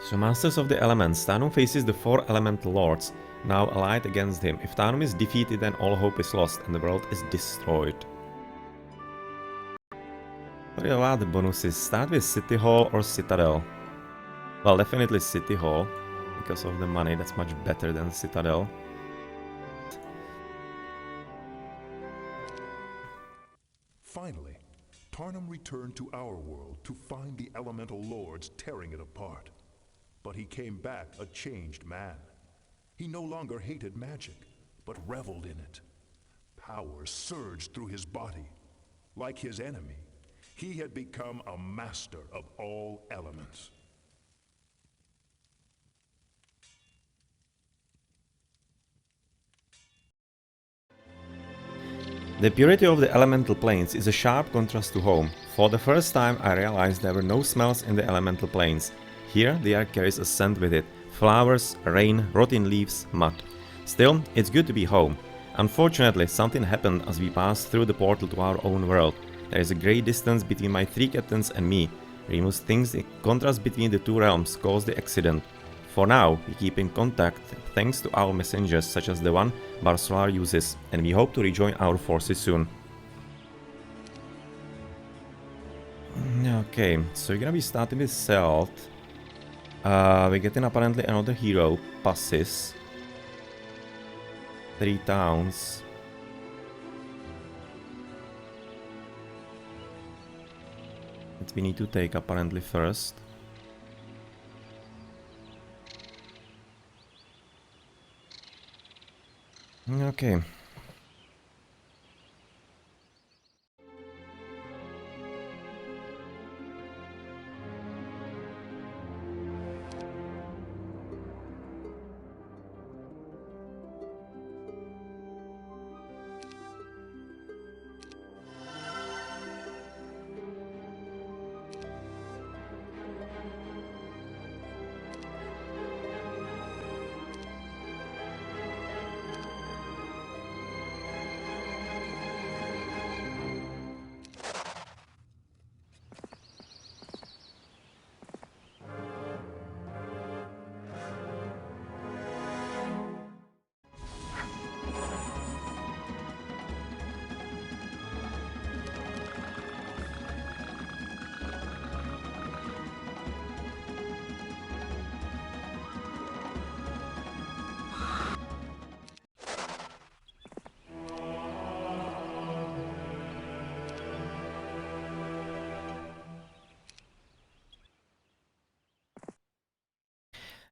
So Masters of the Elements, Tarnum faces the 4 Elemental Lords, now allied against him. If Tarnum is defeated, then all hope is lost and the world is destroyed. What are the bonuses? Start with City Hall or Citadel. Well, definitely City Hall, because of the money, that's much better than Citadel. Finally, Tarnum returned to our world to find the Elemental Lords tearing it apart. But he came back a changed man. He no longer hated magic, but reveled in it. Power surged through his body. Like his enemy, he had become a master of all elements. The purity of the elemental planes is a sharp contrast to home. For the first time I realized there were no smells in the elemental planes. Here the air carries a scent with it. Flowers, rain, rotten leaves, mud. Still, it's good to be home. Unfortunately, something happened as we passed through the portal to our own world. There is a great distance between my 3 captains and me. Remus thinks the contrast between the 2 realms caused the accident. For now, we keep in contact thanks to our messengers such as the one Barsolar uses, and we hope to rejoin our forces soon. Okay, so we're gonna be starting with Celt. We're getting apparently another hero, Passis. 3 towns. That we need to take apparently first. Okay.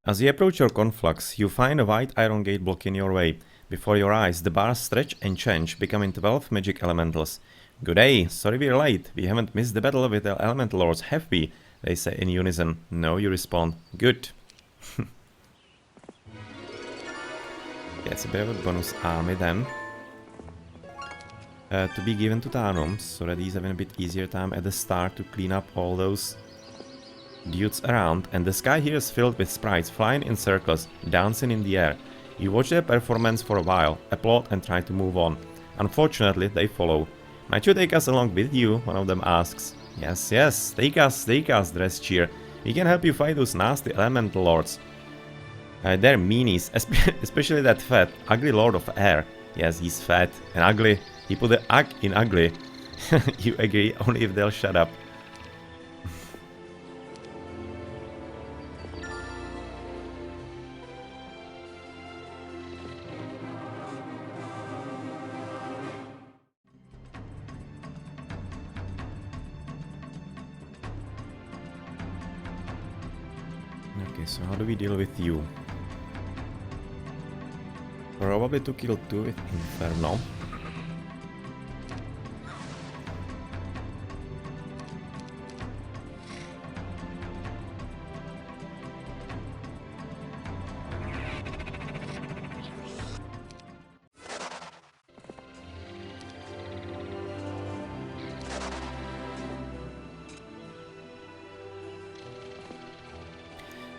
As you approach your conflux, you find a white iron gate blocking your way. Before your eyes, the bars stretch and change, becoming 12 magic elementals. Good day, sorry we're late. We haven't missed the battle with the elemental lords, have we? They say in unison. No, you respond. Good. Yeah, it's a bit of a bonus army then. To be given to Tarnum, so that he's having a bit easier time at the start to clean up all those dudes around, and the sky here is filled with sprites flying in circles, dancing in the air. You watch their performance for a while, applaud and try to move on. Unfortunately, they follow. Might you take us along with you? One of them asks. Yes, yes, take us, the rest cheer. We can help you fight those nasty elemental lords. They're meanies, especially that fat, ugly lord of air. Yes, he's fat and ugly. He put the ug in ugly. You agree, only if they'll shut up. Okay, so how do we deal with you? Probably to kill 2 with Inferno.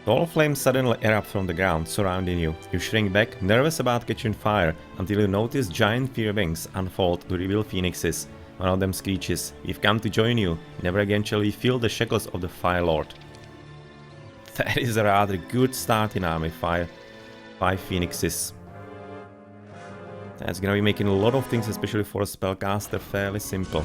Tall flames suddenly erupt from the ground, surrounding you. You shrink back, nervous about catching fire, until you notice giant fear wings unfold to reveal phoenixes. One of them screeches, "We've come to join you. Never again shall we feel the shackles of the Fire Lord." That is a rather good starting army, 5 phoenixes. That's gonna be making a lot of things, especially for a spellcaster, fairly simple.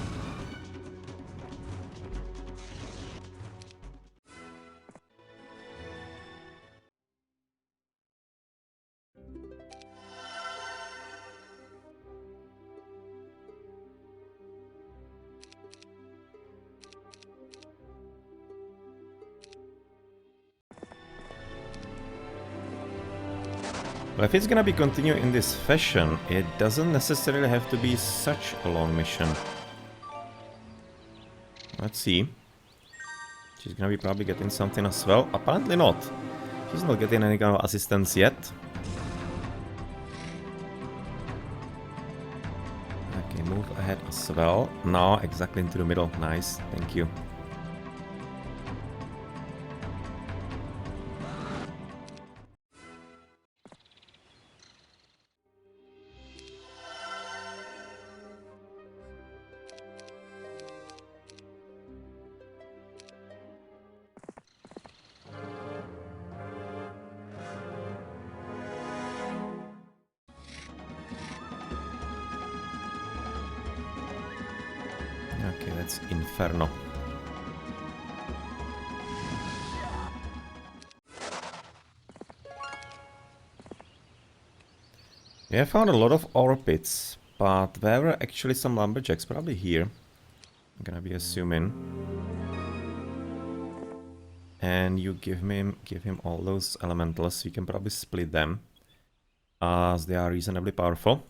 Well, if it's gonna be continuing in this fashion, it doesn't necessarily have to be such a long mission. Let's see. She's gonna be probably getting something as well. Apparently not. She's not getting any kind of assistance yet. Okay, move ahead as well. Now, exactly into the middle. Nice, thank you. Okay, that's Inferno. We have found a lot of ore pits, but there were actually some lumberjacks, probably here. I'm gonna be assuming. And you give him all those elementals, so you can probably split them, as they are reasonably powerful.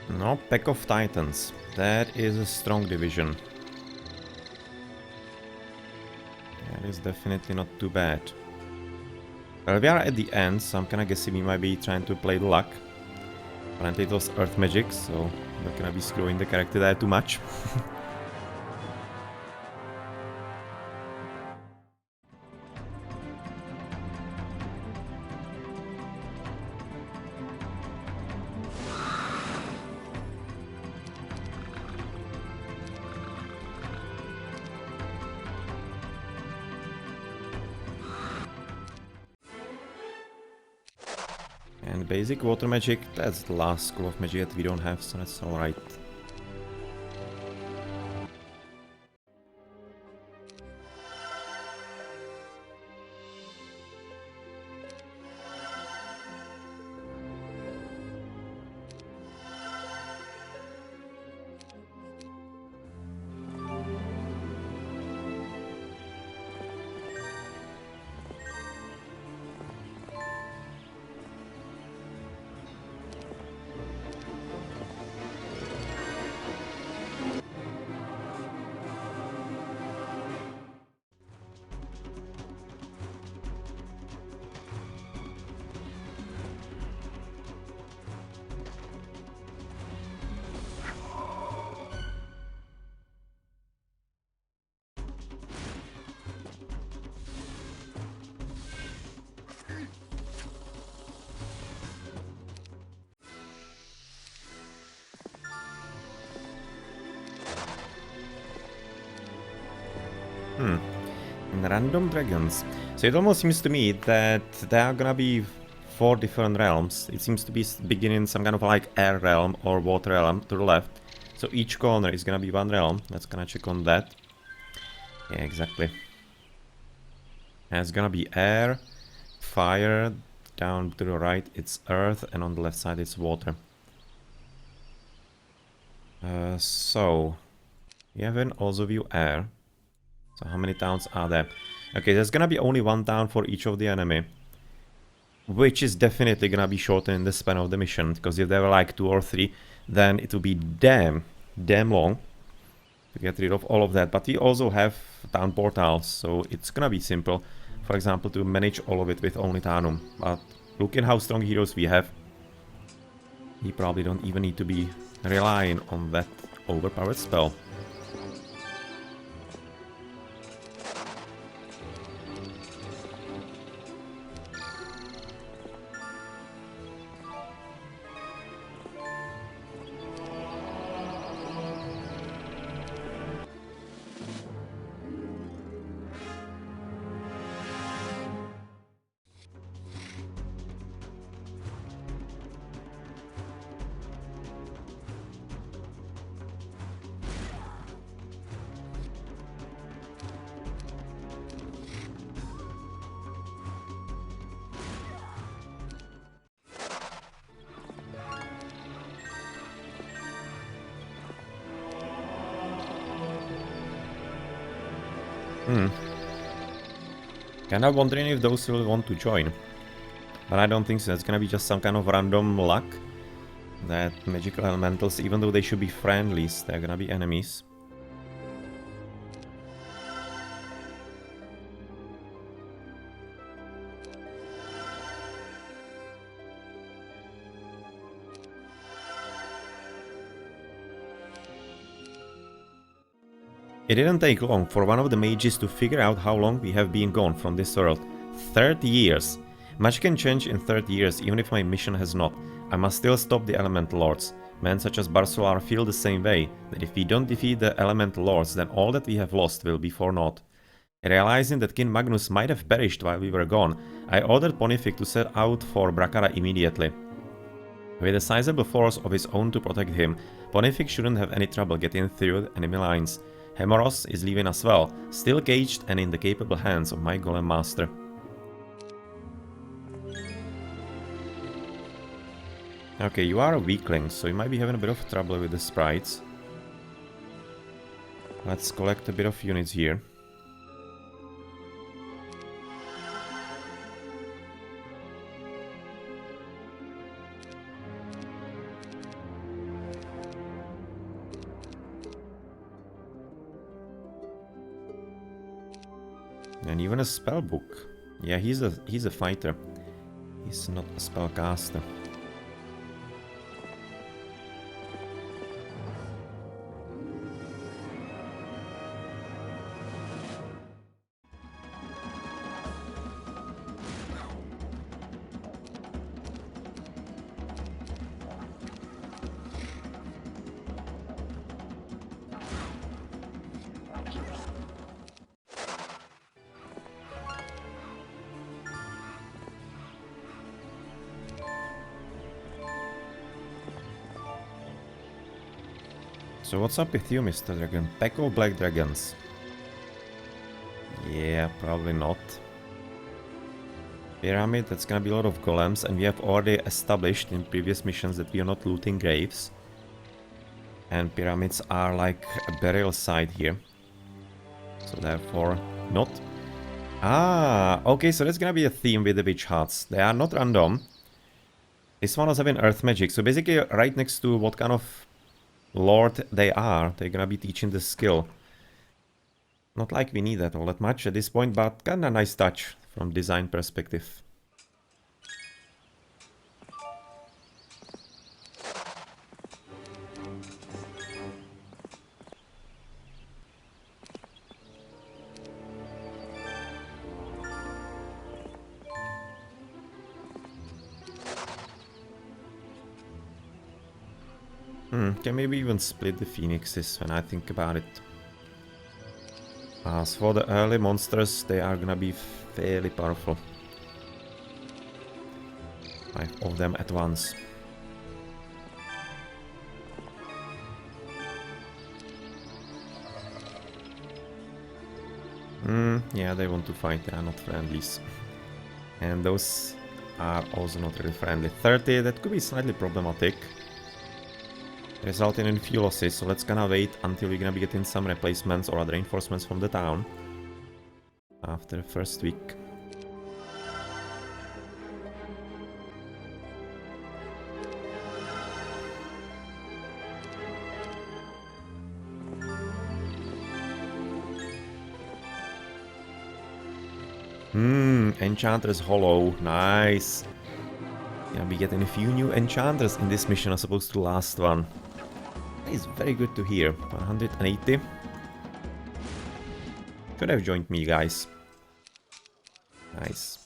No, Pack of Titans. That is a strong division. That is definitely not too bad. Well, we are at the end, so I'm kinda guessing we might be trying to play the luck. Apparently it was Earth Magic, so I'm not gonna be screwing the character there too much. And basic water magic, that's the last school of magic that we don't have, so that's alright. And random dragons. So it almost seems to me that there are gonna be 4 different realms. It seems to be beginning some kind of like air realm or water realm to the left. So each corner is gonna be one realm. Let's gonna check on that. Yeah, exactly. And it's gonna be air, fire, down to the right it's earth, and on the left side it's water. So we have an also view air. So how many towns are there? Okay, there's gonna be only one town for each of the enemy, which is definitely gonna be shortening the span of the mission, because if there were like 2 or 3, then it would be damn long to get rid of all of that. But we also have town portals, so it's gonna be simple, for example, to manage all of it with only Tarnum. But look at how strong heroes we have. We probably don't even need to be relying on that overpowered spell. Kinda wondering if those will want to join. But I don't think so. It's gonna be just some kind of random luck that magical elementals, even though they should be friendlies, they're gonna be enemies. It didn't take long for one of the mages to figure out how long we have been gone from this world. 30 years! Much can change in 30 years, even if my mission has not. I must still stop the Elemental Lords. Men such as Barsolar feel the same way, that if we don't defeat the Elemental Lords, then all that we have lost will be for naught. Realizing that King Magnus might have perished while we were gone, I ordered Ponifex to set out for Bracara immediately. With a sizable force of his own to protect him, Ponifex shouldn't have any trouble getting through enemy lines. Hemoros is leaving as well, still caged and in the capable hands of my golem master. Okay, you are a weakling, so you might be having a bit of trouble with the sprites. Let's collect a bit of units here. And even a spell book. Yeah, he's a fighter. He's not a spellcaster. So what's up with you, Mr. Dragon? Pack of black dragons? Yeah, probably not. Pyramid, that's gonna be a lot of golems, and we have already established in previous missions that we are not looting graves. And pyramids are like a burial site here. So therefore, not. Ah, okay, so that's gonna be a theme with the witch huts. They are not random. This one was having earth magic, so basically right next to what kind of lord they are, they're gonna be teaching the skill. Not like we need that all that much at this point, but kinda nice touch from design perspective. Can maybe even split the phoenixes when I think about it. As for the early monsters, they are gonna be fairly powerful. 5 of them at once. Yeah, they want to fight, they are not friendlies. And those are also not really friendly. 30, that could be slightly problematic. Resulting in few losses, so let's gonna wait until we're gonna be getting some replacements or other reinforcements from the town. After the first week. Enchantress Hollow, nice. Gonna be getting a few new enchanters in this mission as opposed to the last one. That is very good to hear. 180. Could have joined me, guys. Nice.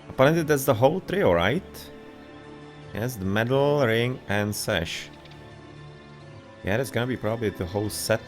Apparently that's the whole trio, right? Yes, the medal, ring, and sash. Yeah, that's gonna be probably the whole set.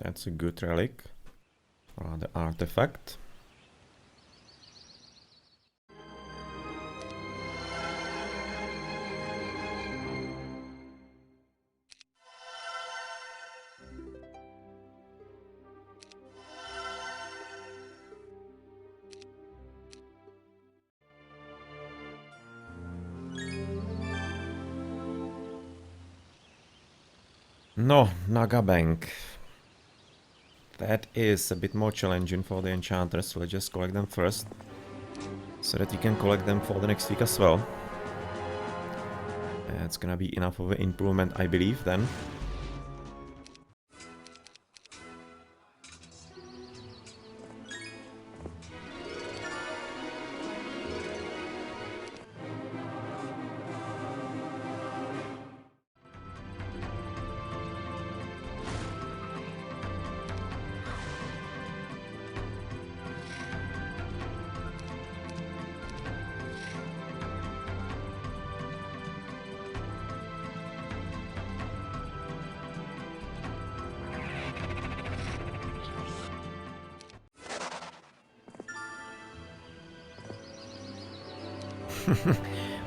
That's a good relic. Or the artifact. No, Naga Bank. That is a bit more challenging for the enchanters, so let's just collect them first. So that we can collect them for the next week as well. That's gonna be enough of an improvement, I believe, then.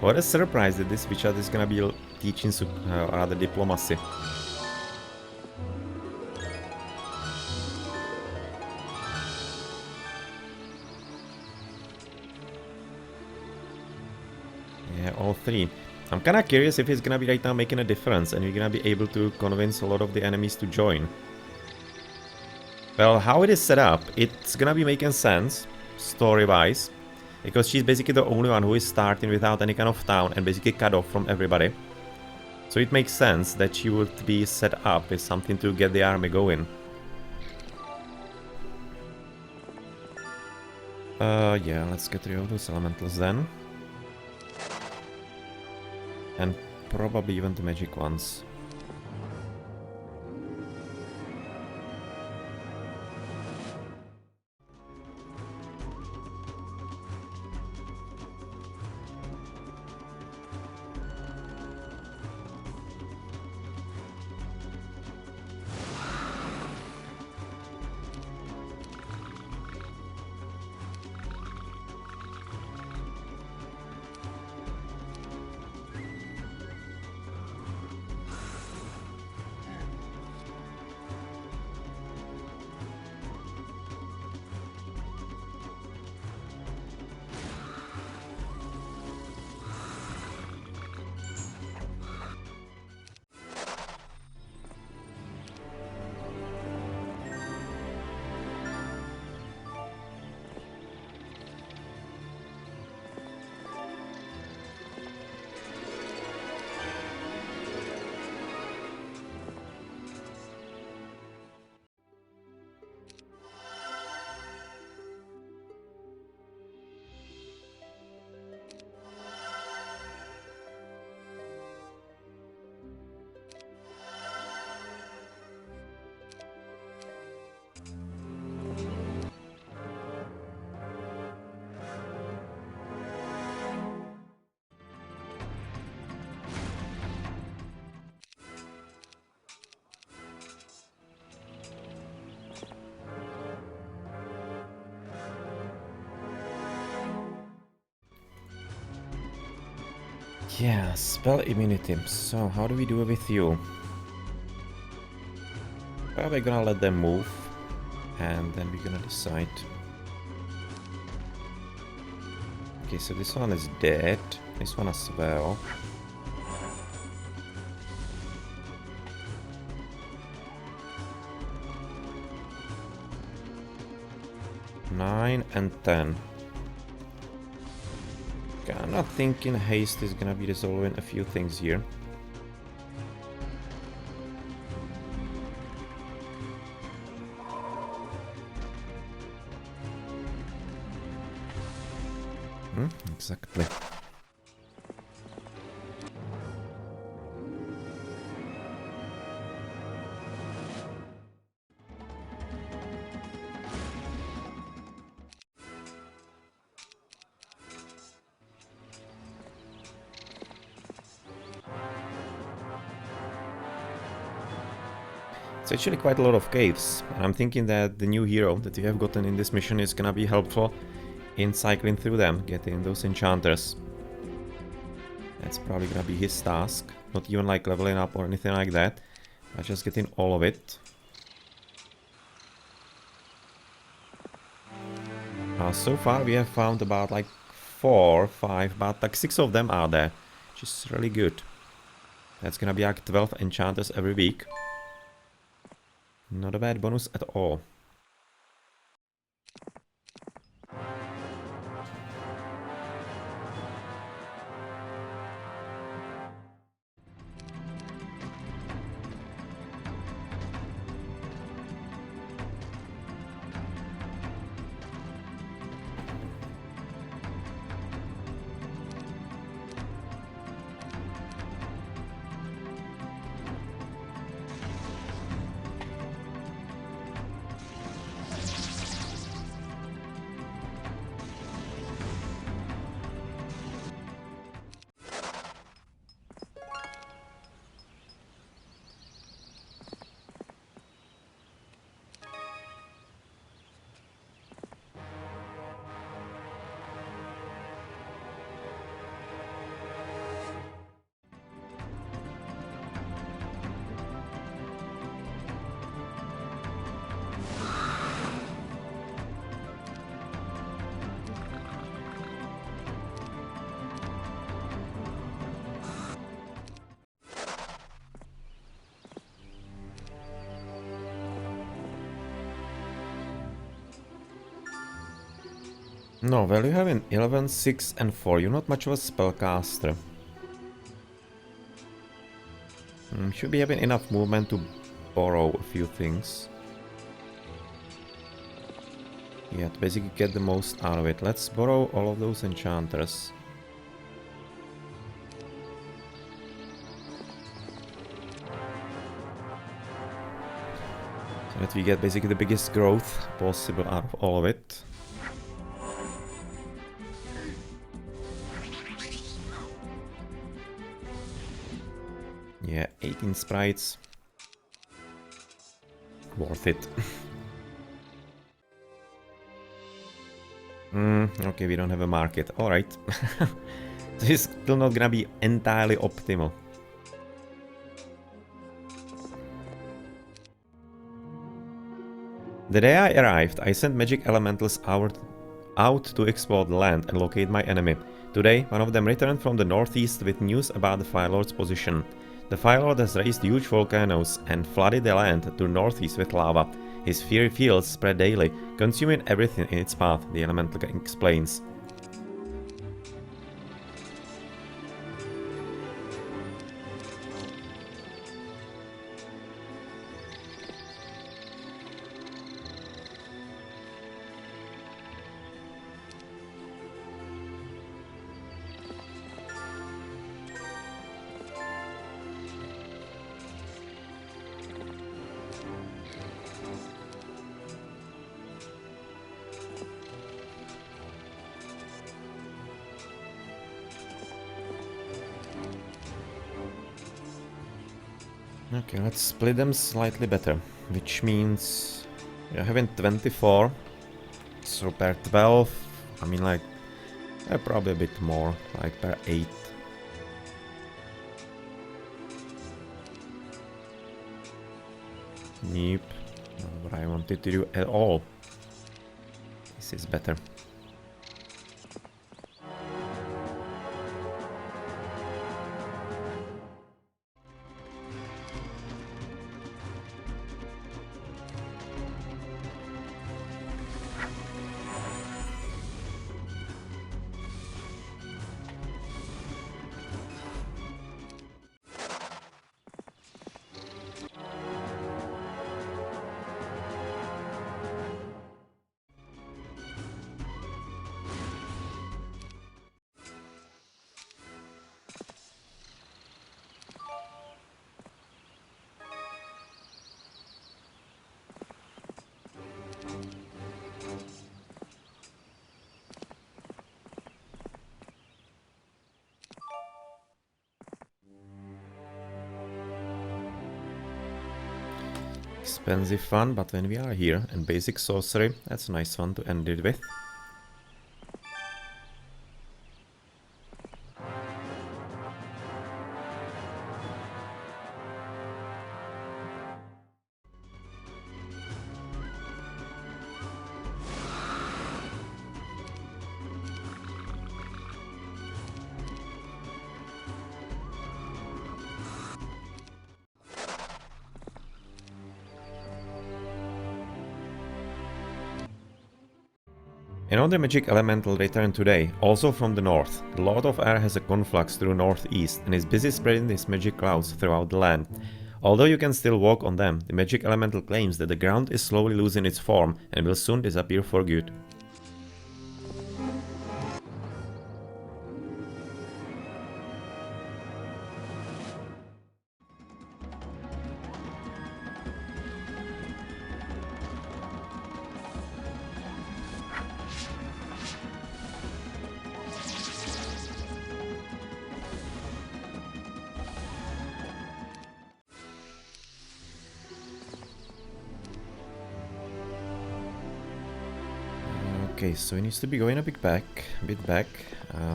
What a surprise that this Witcher is gonna be teaching rather diplomacy. Yeah, all three. I'm kinda curious if it's gonna be right now making a difference and you're gonna be able to convince a lot of the enemies to join. Well, how it is set up, it's gonna be making sense, story-wise. Because she's basically the only one who is starting without any kind of town and basically cut off from everybody. So it makes sense that she would be set up with something to get the army going. Yeah, let's get rid of those elementals then. And probably even the magic ones. Yeah, spell immunity. So, how do we do it with you? Probably gonna let them move, and then we're gonna decide. Okay, so this one is dead. This one as well. Nine and 10. Okay, I'm not thinking haste is gonna be resolving a few things here. Exactly. It's actually quite a lot of caves, and I'm thinking that the new hero that we have gotten in this mission is gonna be helpful in cycling through them, getting those enchanters. That's probably gonna be his task, not even like leveling up or anything like that, but just getting all of it. So far we have found about like 4, 5, but like 6 of them are there, which is really good. That's gonna be like 12 enchanters every week. Not a bad bonus at all. No, well, you have an 11, 6 and 4. You're not much of a spellcaster. Should be having enough movement to borrow a few things. Yeah, to basically get the most out of it. Let's borrow all of those enchanters. So that we get basically the biggest growth possible out of all of it. Yeah, 18 sprites. Worth it. Okay, we don't have a market. Alright. This is still not gonna be entirely optimal. The day I arrived, I sent magic elementals out to explore the land and locate my enemy. Today, one of them returned from the northeast with news about the Fire Lord's position. The Fire Lord has raised huge volcanoes and flooded the land to the northeast with lava. His fiery fields spread daily, consuming everything in its path, the elemental explains. Okay, let's split them slightly better, which means we're having 24, so per 12, I mean like, probably a bit more, like per 8. Nope. Not what I wanted to do at all. This is better. Expensive fun, but when we are here, and basic sorcery, that's a nice one to end it with. Another magic elemental returned today, also from the north. The Lord of Air has a conflux through northeast and is busy spreading his magic clouds throughout the land. Although you can still walk on them, the magic elemental claims that the ground is slowly losing its form and will soon disappear for good. Okay, so he needs to be going a bit back.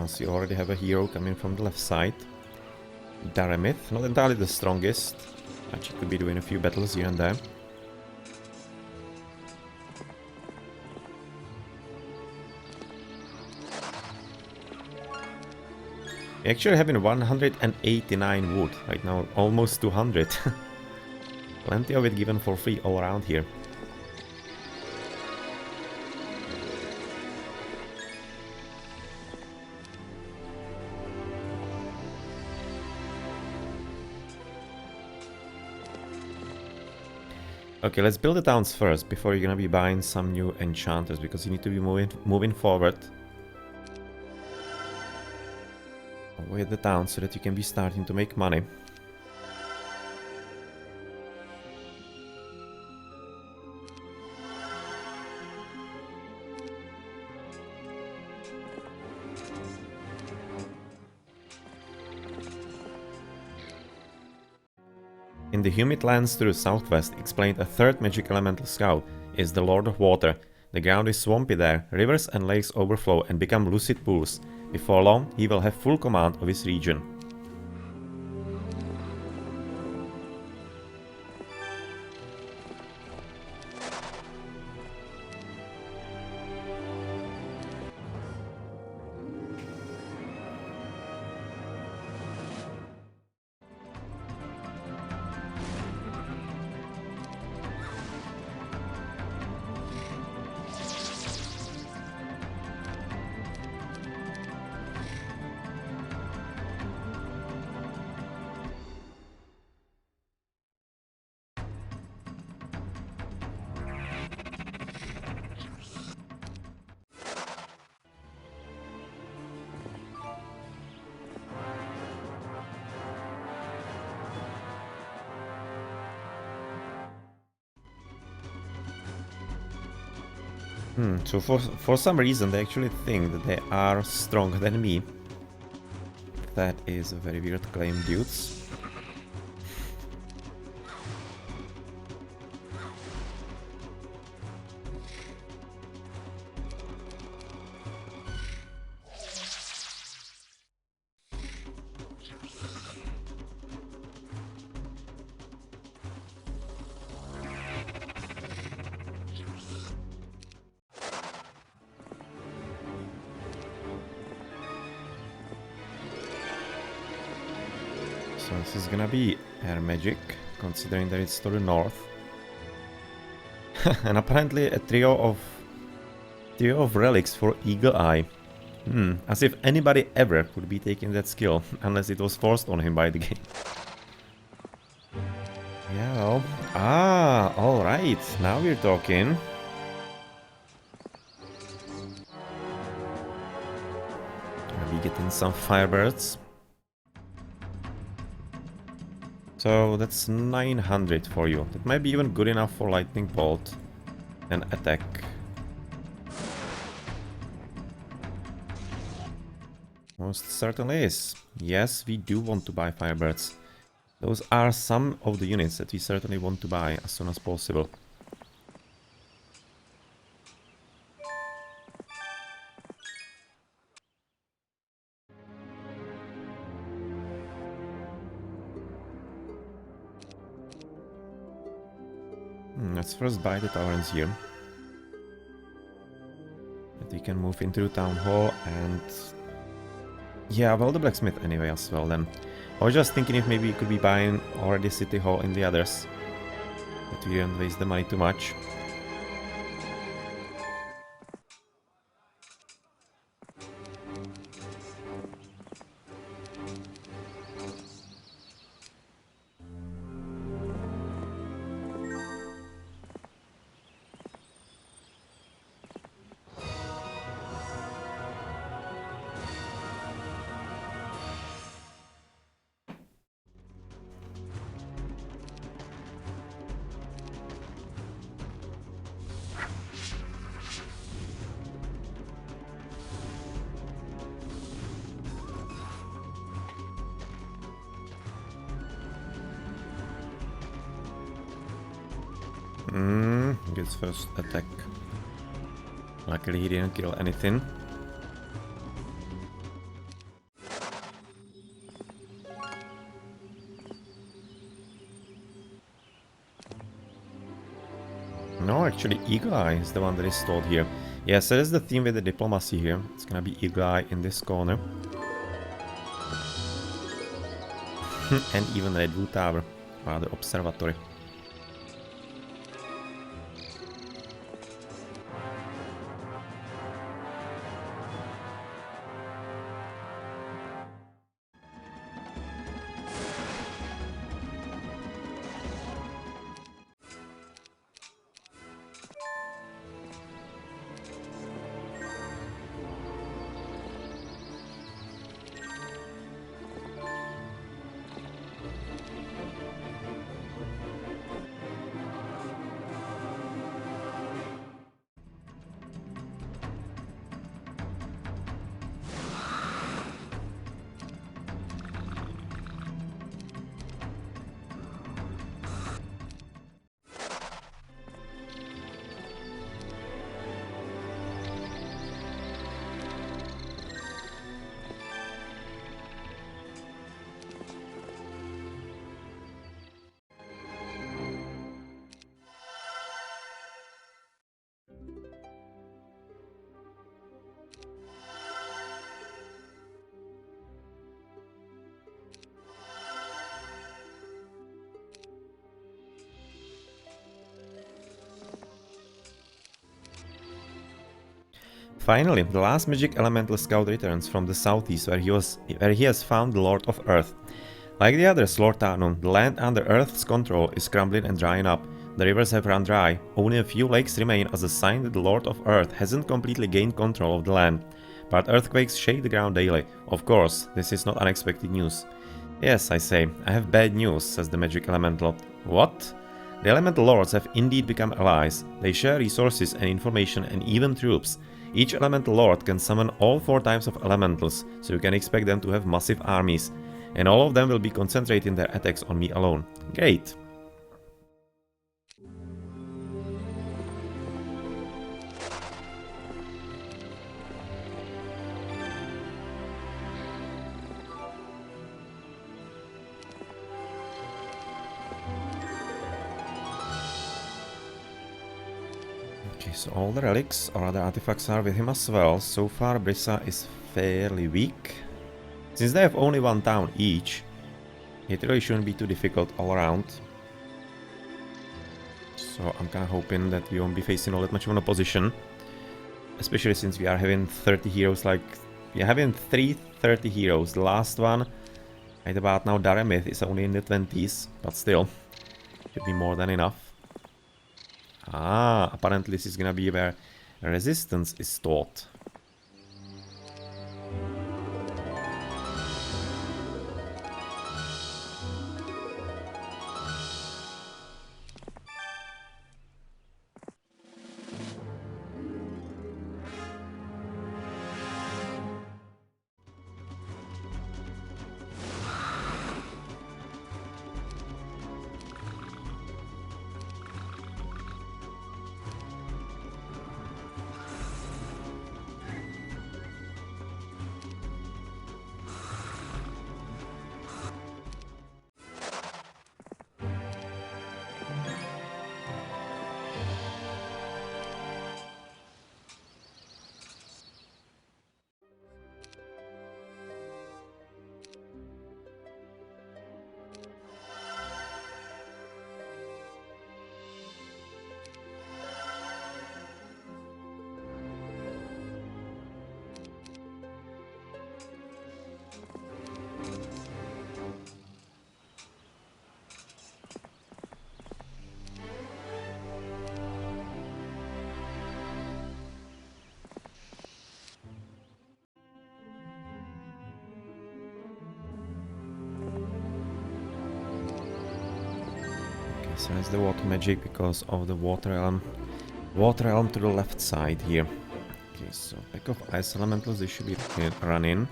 So you already have a hero coming from the left side. Daramith, not entirely the strongest. Actually could be doing a few battles here and there. We actually having 189 wood, right now almost 200. Plenty of it given for free all around here. Okay, let's build the towns first before you're gonna be buying some new enchanters, because you need to be moving forward with the town so that you can be starting to make money. In the humid lands to the southwest, explained a third magic elemental scout, is the Lord of Water. The ground is swampy there, rivers and lakes overflow and become lucid pools. Before long, he will have full command of his region. So for some reason they actually think that they are stronger than me. That is a very weird claim, dudes. So this is gonna be air magic, considering that it's to the north. And apparently a trio of relics for Eagle Eye. As if anybody ever could be taking that skill, unless it was forced on him by the game. Yeah, well. Alright, now we're talking. Gonna be getting some firebirds. So that's 900 for you. That might be even good enough for lightning bolt and attack. Most certainly is. Yes, we do want to buy firebirds. Those are some of the units that we certainly want to buy as soon as possible. Let's first buy the taverns here. That we can move into the town hall and... yeah, well, the blacksmith anyway as well then. I was just thinking if maybe we could be buying already city hall in the others. That we don't waste the money too much. Gets first attack. Luckily he didn't kill anything. No, actually Eagle Eye is the one that is stored here. Yes, that is the theme with the diplomacy here. It's gonna be Eagle Eye in this corner. And even Redwood Tower, or the observatory. Finally, the last magic elemental scout returns from the southeast where he has found the Lord of Earth. Like the others, Lord Tarnum, the land under Earth's control is crumbling and drying up. The rivers have run dry. Only a few lakes remain as a sign that the Lord of Earth hasn't completely gained control of the land. But earthquakes shake the ground daily. Of course, this is not unexpected news. Yes, I say, I have bad news, says the magic elemental. What? The elemental lords have indeed become allies. They share resources and information and even troops. Each elemental lord can summon all 4 types of elementals, so you can expect them to have massive armies. And all of them will be concentrating their attacks on me alone. Great! So all the relics or other artifacts are with him as well. So far Brissa is fairly weak. Since they have only 1 town each, It really shouldn't be too difficult all around. So I'm kind of hoping that we won't be facing all that much of an opposition. Especially since we are having 30 heroes, like... We are having 30 heroes. The last one, right about now, Daramith, is only in the 20s. But still, should be more than enough. Ah, apparently this is gonna be where resistance is taught. So that's the water magic because of the water elm. Water elm to the left side here. Okay, so pack of ice elementals, they should be running.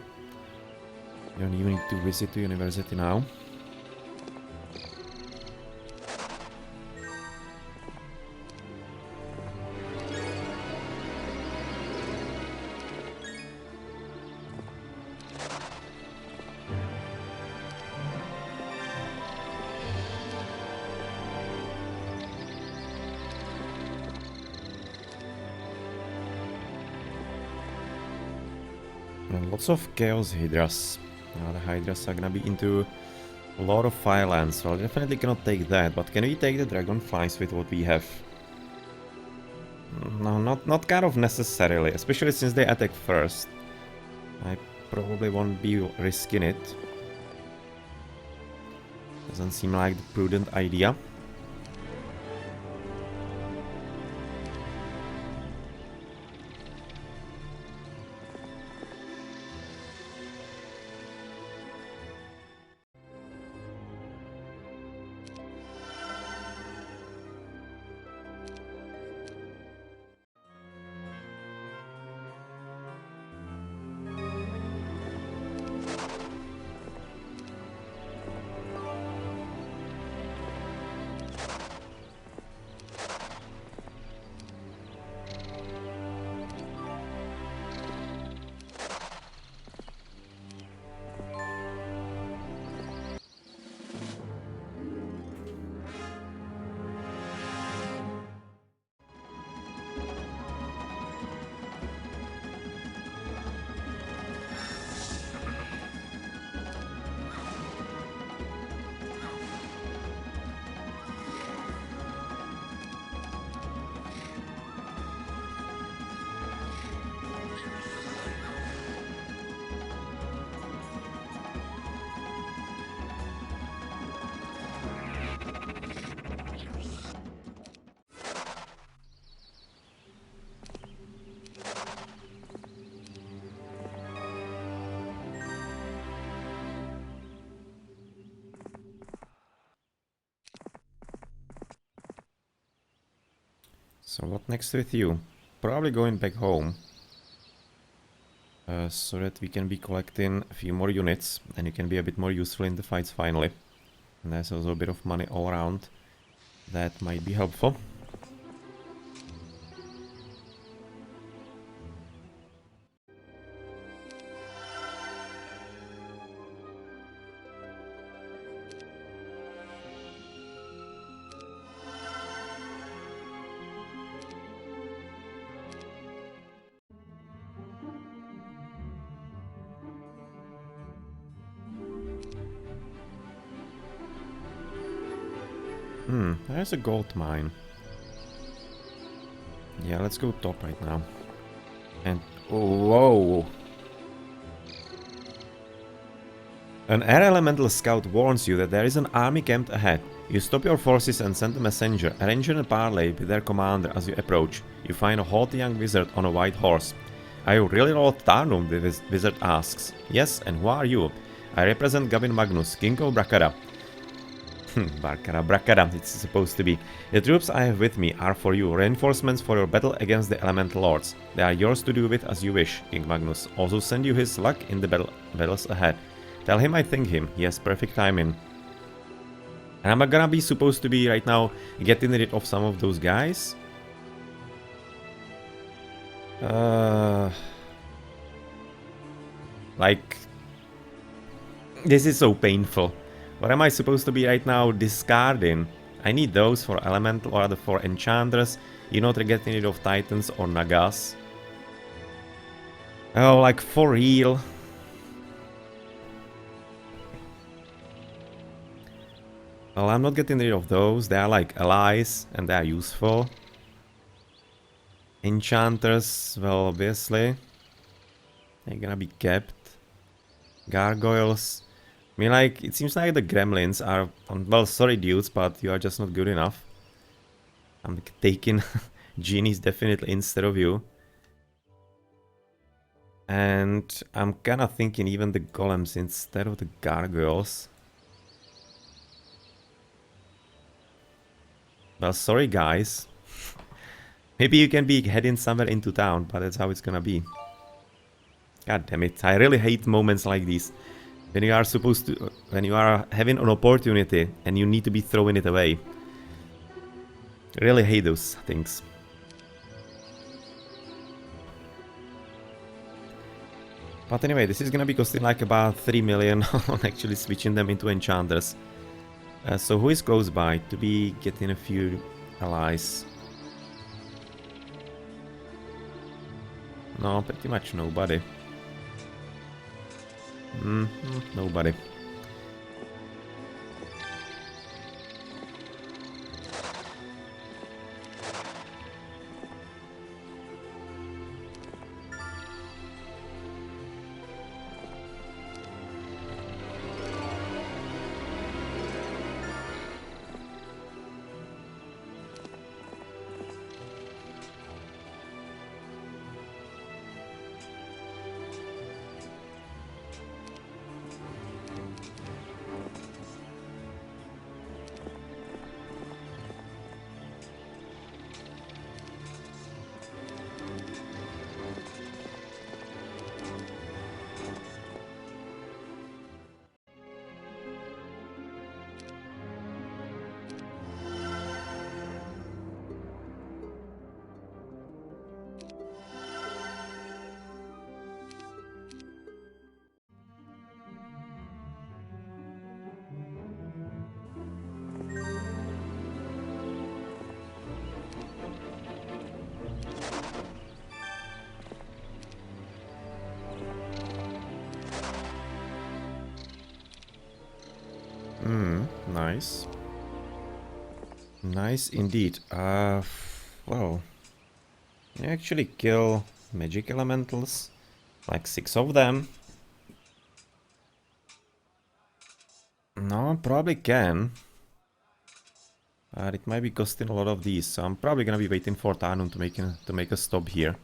You don't even need to visit the university now. And lots of chaos hydras. Now the hydras are gonna be into a lot of firelands, so I definitely cannot take that. But can we take the dragonflies with what we have? No, not kind of necessarily, especially since they attack first. I probably won't be risking it. Doesn't seem like the prudent idea. So what next with you? Probably going back home. So that we can be collecting a few more units and you can be a bit more useful in the fights finally. And there's also a bit of money all around. That might be helpful. There's a gold mine. Yeah, let's go top right now. And whoa! An air elemental scout warns you that there is an army camped ahead. You stop your forces and send a messenger, arranging a parley with their commander as you approach. You find a haughty young wizard on a white horse. Are you really Lord Tarnum? The wizard asks. Yes, and who are you? I represent Gavin Magnus, King of Brakara. Brakara, it's supposed to be. The troops I have with me are for you, reinforcements for your battle against the elemental lords. They are yours to do with as you wish, King Magnus. Also send you his luck in the battles ahead. Tell him I thank him, he has perfect timing. And I'm gonna be supposed to be right now getting rid of some of those guys. Like, this is so painful. What am I supposed to be right now discarding? I need those for elemental or rather for enchanters. You're not getting rid of titans or nagas. Oh, like for real. Well, I'm not getting rid of those. They are like allies and they are useful. Enchanters, well, obviously. They're gonna be kept. Gargoyles. I mean, like, it seems like the gremlins are... Well, sorry dudes, but you are just not good enough. I'm taking genies definitely instead of you. And I'm kinda thinking even the golems instead of the gargoyles. Well, sorry guys. Maybe you can be heading somewhere into town, but that's how it's gonna be. God damn it, I really hate moments like these. When you are supposed to... When you are having an opportunity and you need to be throwing it away. I really hate those things. But anyway, this is gonna be costing like about 3 million on actually switching them into enchanters. So who is close by to be getting a few allies? No, pretty much nobody. Nobody. Nice. Nice indeed. Well, you actually kill magic elementals, like 6 of them. No, probably can. But it might be costing a lot of these, so I'm probably gonna be waiting for Tarnum to make a stop here.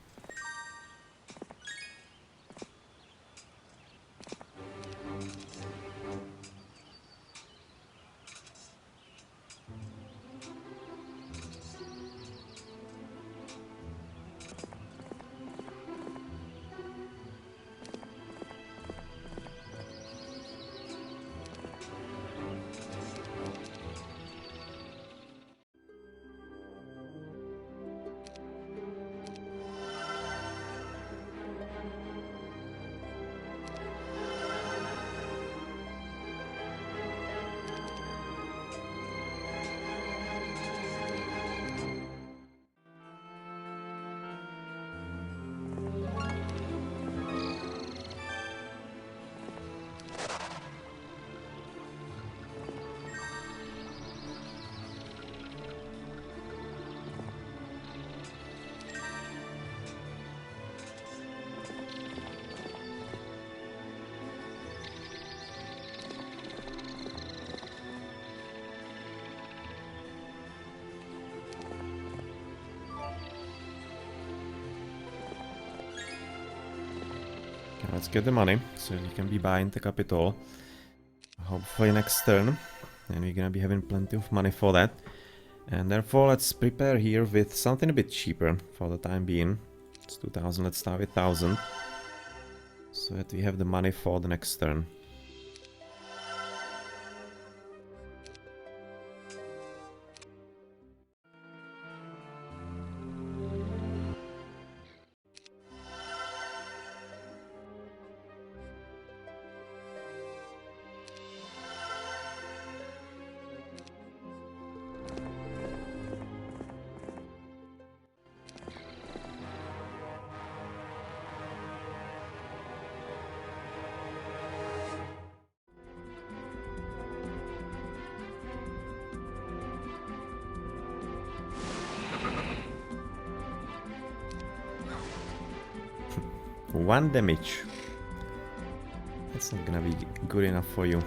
let's get the money, so we can be buying the capital. Hopefully next turn. And we're gonna be having plenty of money for that. And therefore let's prepare here with something a bit cheaper for the time being. It's 2000, let's start with 1000. So that we have the money for the next turn. One damage. That's not gonna be good enough for you.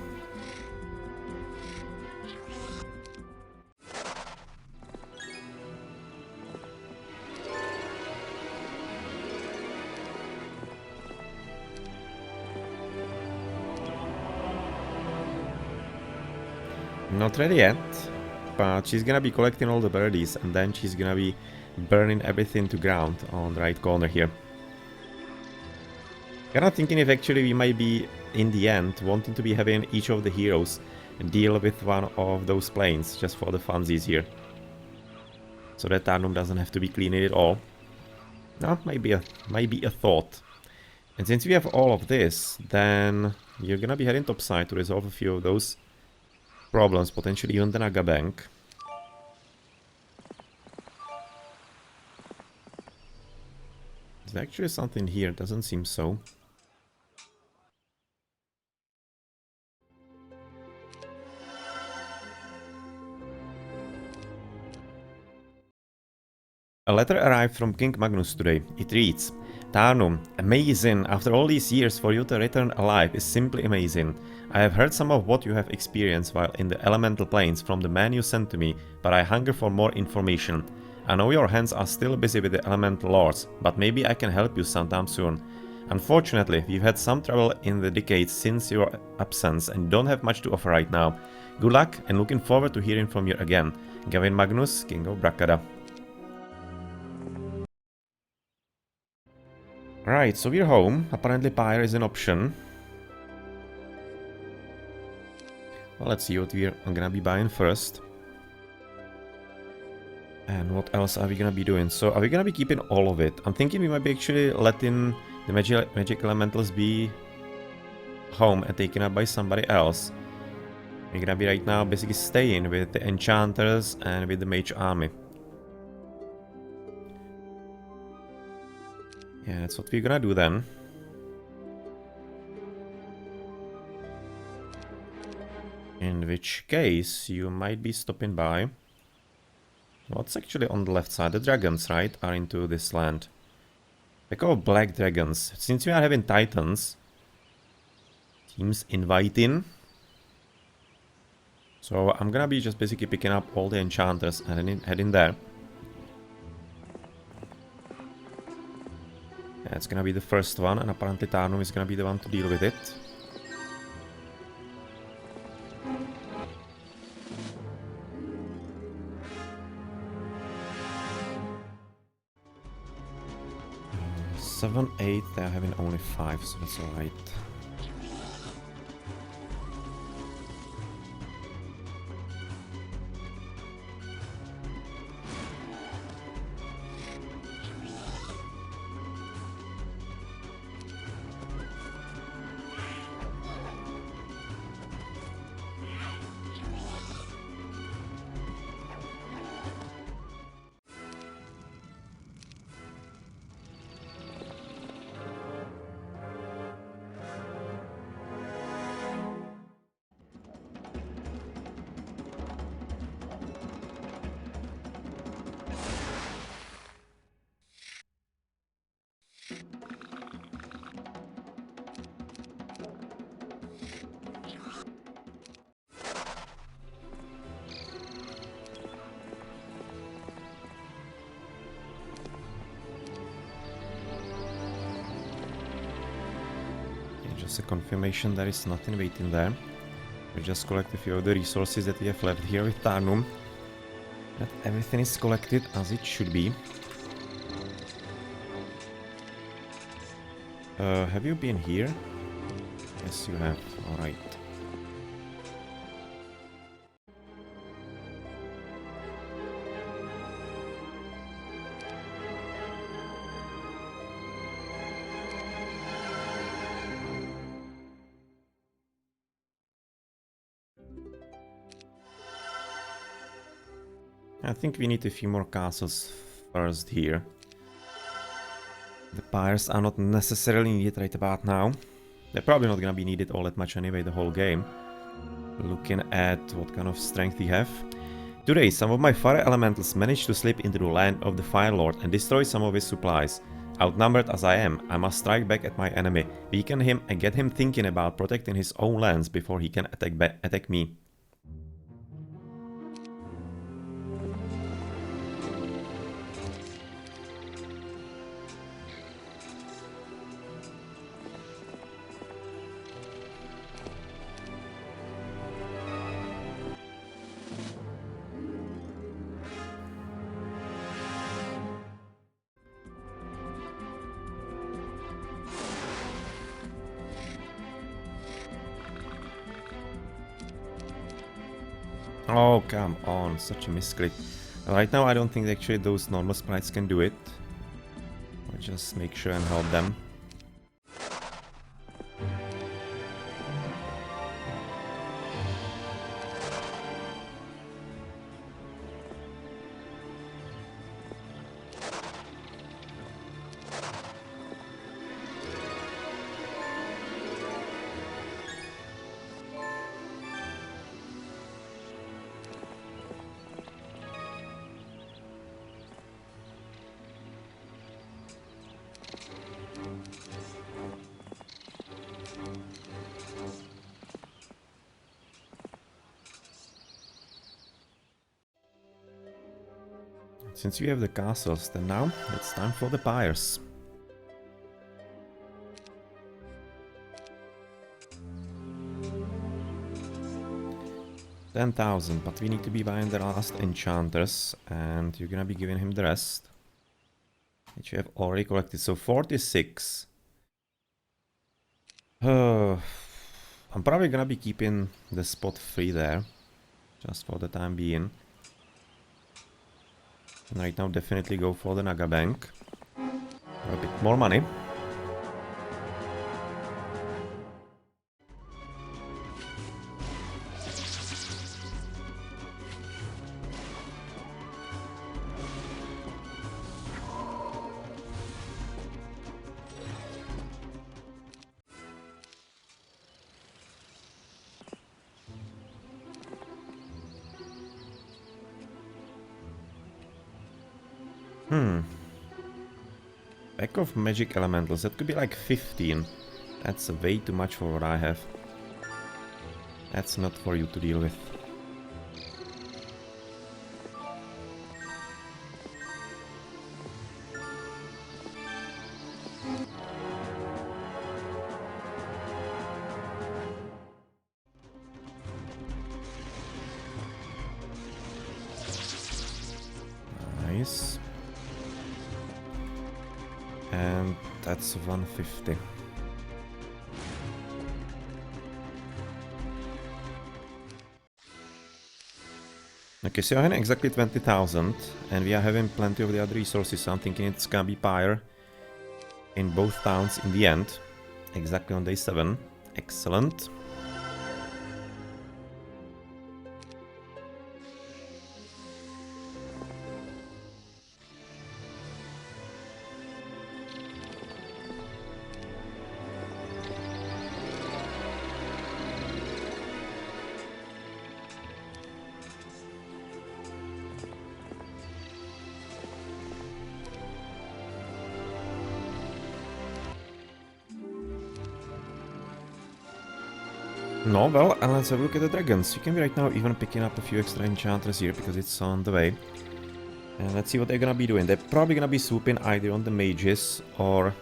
Not ready yet, but she's gonna be collecting all the birdies and then she's gonna be burning everything to ground on the right corner here. Kinda thinking if actually we might be, in the end, wanting to be having each of the heroes deal with one of those planes, just for the funsies here. So that Tarnum doesn't have to be cleaning it all. No, might be a thought. And since we have all of this, then you're gonna be heading topside to resolve a few of those problems, potentially even the Naga Bank. There's actually something here, doesn't seem so. A letter arrived from King Magnus today. It reads, Tarnum, amazing! After all these years, for you to return alive is simply amazing. I have heard some of what you have experienced while in the elemental planes from the man you sent to me, but I hunger for more information. I know your hands are still busy with the elemental lords, but maybe I can help you sometime soon. Unfortunately, we've had some trouble in the decades since your absence and don't have much to offer right now. Good luck and looking forward to hearing from you again. Gavin Magnus, King of Brakada. Right, so we're home. Apparently Pyre is an option. Well, let's see what we're gonna be buying first. And what else are we gonna be doing? So are we gonna be keeping all of it? I'm thinking we might be actually letting the magic elementals be home and taken up by somebody else. We're gonna be right now basically staying with the enchanters and with the mage army. Yeah, that's what we're gonna do then. In which case, you might be stopping by. What's actually on the left side? The dragons, right, are into this land. They call black dragons. Since we are having titans, seems inviting. So I'm gonna be just basically picking up all the enchanters and heading there. Yeah, it's gonna be the first one, and apparently Tarnum is gonna be the one to deal with it. Seven, 8, they're having only 5, so that's alright. Just a confirmation there is nothing waiting there. We just collect a few of the resources that we have left here with Tarnum. That everything is collected as it should be. Have you been here? Yes, you have. Alright. I think we need a few more castles first here. The pyres are not necessarily needed right about now. They're probably not gonna be needed all that much anyway the whole game. Looking at what kind of strength we have. Today, some of my fire elementals managed to slip into the land of the Fire Lord and destroy some of his supplies. Outnumbered as I am, I must strike back at my enemy, weaken him and get him thinking about protecting his own lands before he can attack me. Oh, come on, such a misclick. Right now I don't think actually those normal sprites can do it. I'll just make sure and help them. Since we have the castles, then now it's time for the pyres. $10,000, but we need to be buying the last enchanters, and you're gonna be giving him the rest, which you have already collected. So 46. I'm probably gonna be keeping the spot free there, just for the time being. And right now, definitely go for the Naga Bank for a bit more money. Pack of magic elementals, that could be like 15. That's way too much for what I have. That's not for you to deal with. Nice. And that's 150. Okay, so I have exactly 20,000, and we are having plenty of the other resources, so I'm thinking it's gonna be pyre in both towns in the end. Exactly on day 7. Excellent. No, well, and let's have a look at the dragons. You can be right now even picking up a few extra enchanters here because it's on the way. And let's see what they're gonna be doing. They're probably gonna be swooping either on the mages or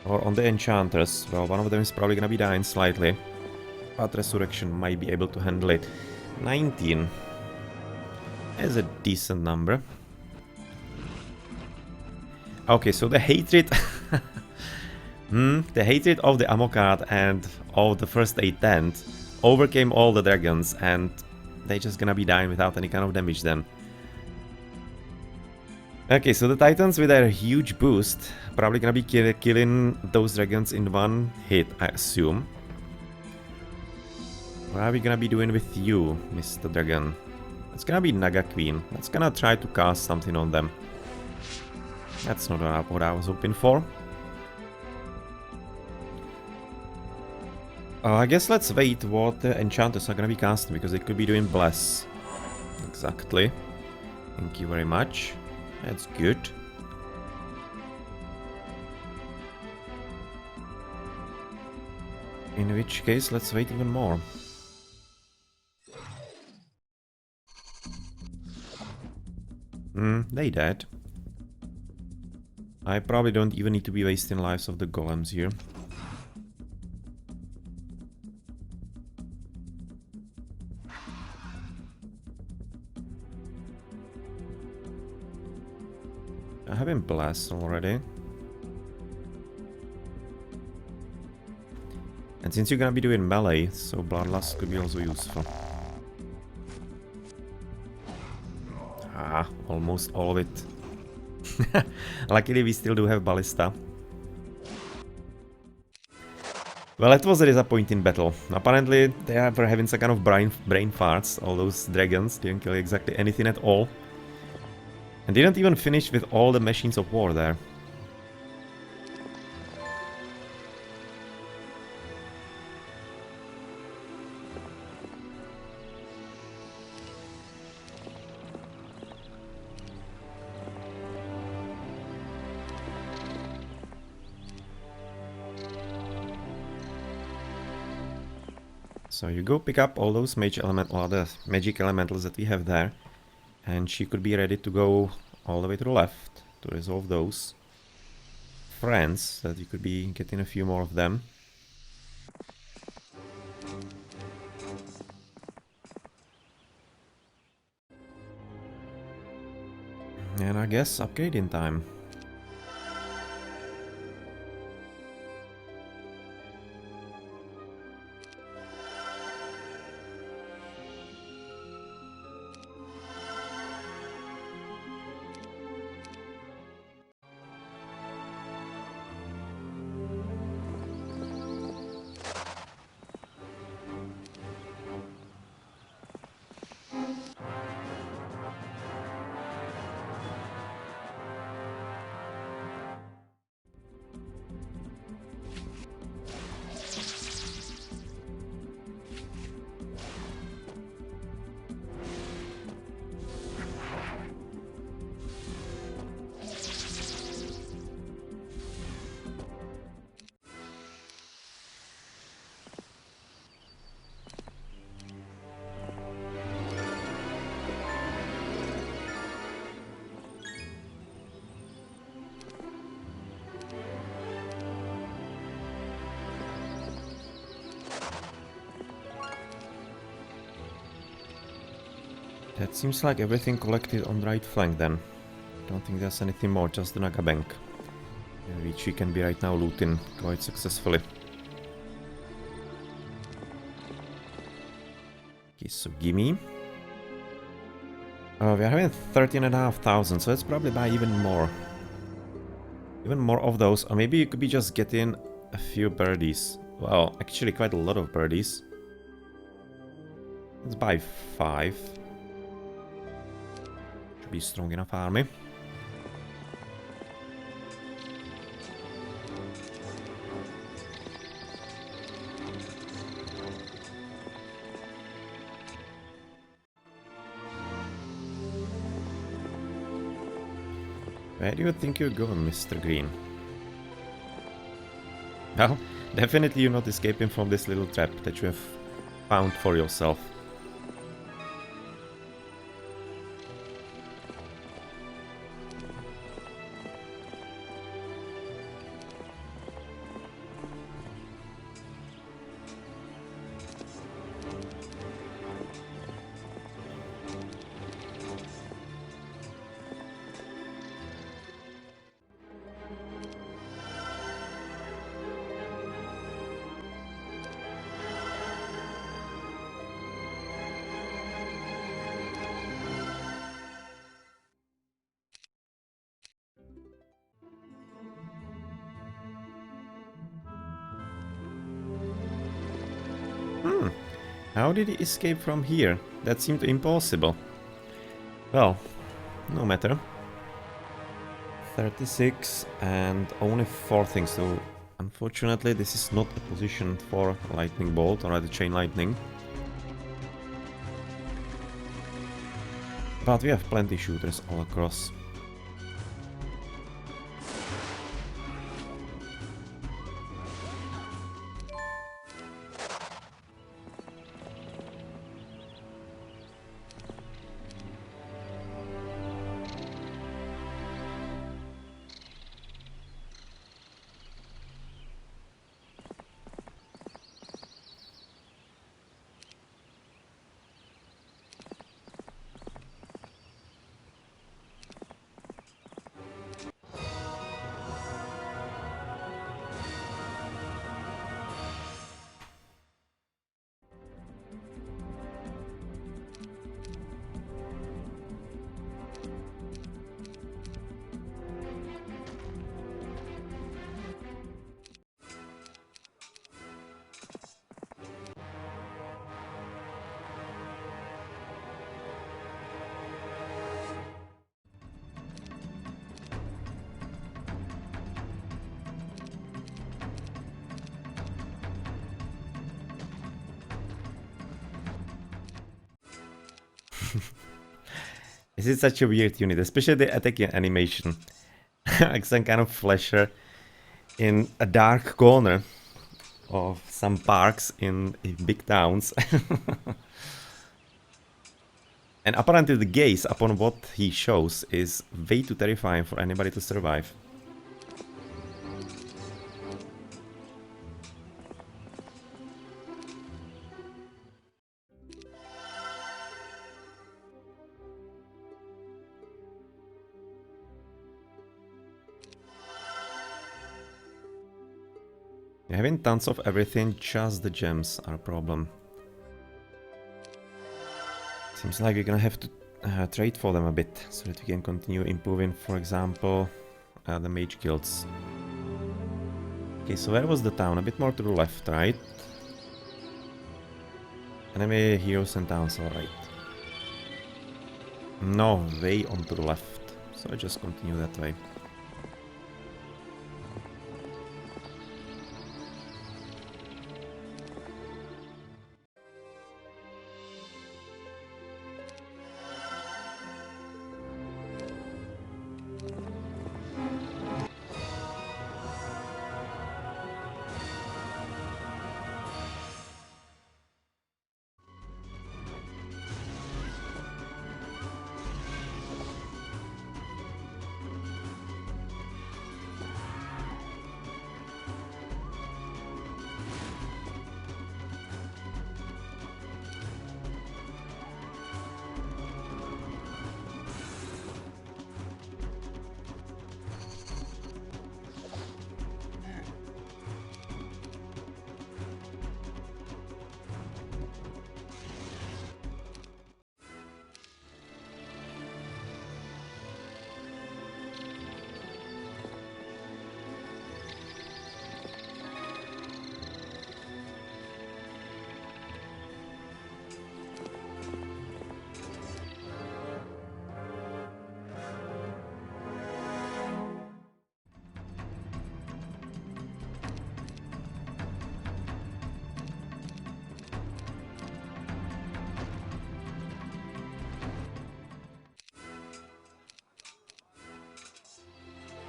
Or on the enchanters. Well, one of them is probably gonna be dying slightly. But resurrection might be able to handle it. 19 is a decent number. Okay, so the hatred... the hatred of the ammo card and of the first aid tent overcame all the dragons, and they're just gonna be dying without any kind of damage then. Okay, so the titans with their huge boost probably gonna be killing those dragons in one hit, I assume. What are we gonna be doing with you, Mr. Dragon? It's gonna be Naga Queen. Let's gonna try to cast something on them. That's not what I was hoping for. I guess let's wait what the enchanters are gonna be casting, because they could be doing Bless. Exactly. Thank you very much. That's good. In which case, let's wait even more. They dead. I probably don't even need to be wasting lives of the golems here. I have been blessed already. And since you're gonna be doing melee, so Bloodlust could be also useful. Ah, almost all of it. Luckily we still do have Ballista. Well, it was a disappointing battle. Apparently they were having some kind of brain farts. All those dragons didn't kill exactly anything at all. And didn't even finish with all the machines of war there. So you go pick up all those the magic elementals that we have there. And she could be ready to go all the way to the left to resolve those. Friends, that you could be getting a few more of them. And I guess upgrading time. That seems like everything collected on the right flank then. Don't think there's anything more, just the Naga Bank. Which we can be right now looting quite successfully. Okay, so gimme. We are having 13,500, so let's probably buy even more. Even more of those, or maybe you could be just getting a few birdies. Well, actually quite a lot of birdies. Let's buy 5. Should be strong enough army. Where do you think you're going, Mr. Green? Well, definitely you're not escaping from this little trap that you have found for yourself. How did he escape from here? That seemed impossible. Well, no matter. 36 and only 4 things, so unfortunately this is not a position for lightning bolt or the chain lightning. But we have plenty shooters all across. This is such a weird unit, especially the attacking animation. Like some kind of flasher in a dark corner of some parks in big towns. And apparently the gaze upon what he shows is way too terrifying for anybody to survive. Having tons of everything, just the gems are a problem. Seems like we're gonna have to trade for them a bit, so that we can continue improving, for example, the mage guilds. Okay, so where was the town? A bit more to the left, right? Enemy heroes and towns, alright. No, way on to the left, so I just continue that way.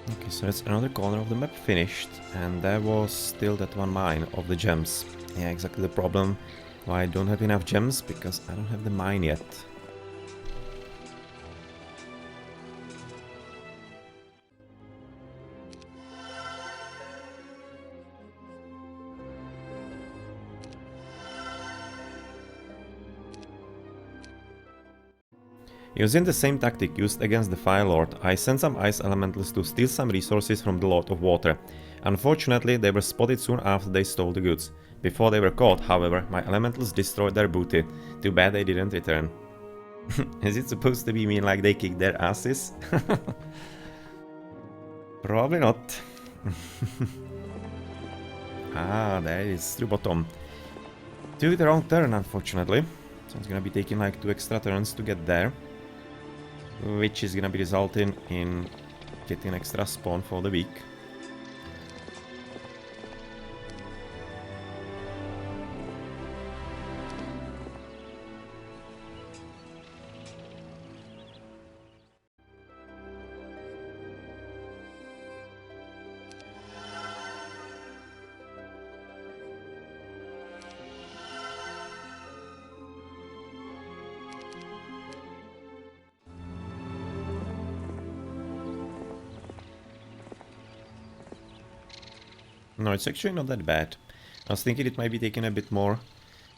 Okay, so that's another corner of the map finished, and there was still that one mine of the gems. Yeah, exactly the problem why I don't have enough gems, because I don't have the mine yet. Using the same tactic used against the Fire Lord, I sent some ice elementals to steal some resources from the Lord of Water. Unfortunately, they were spotted soon after they stole the goods. Before they were caught, however, my elementals destroyed their booty. Too bad they didn't return. Is it supposed to be mean like they kicked their asses? Probably not. Ah, there it is, through bottom. Took the wrong turn, unfortunately. So it's gonna be taking like 2 extra turns to get there. Which is gonna be resulting in getting extra spawn for the week. No, it's actually not that bad. I was thinking it might be taking a bit more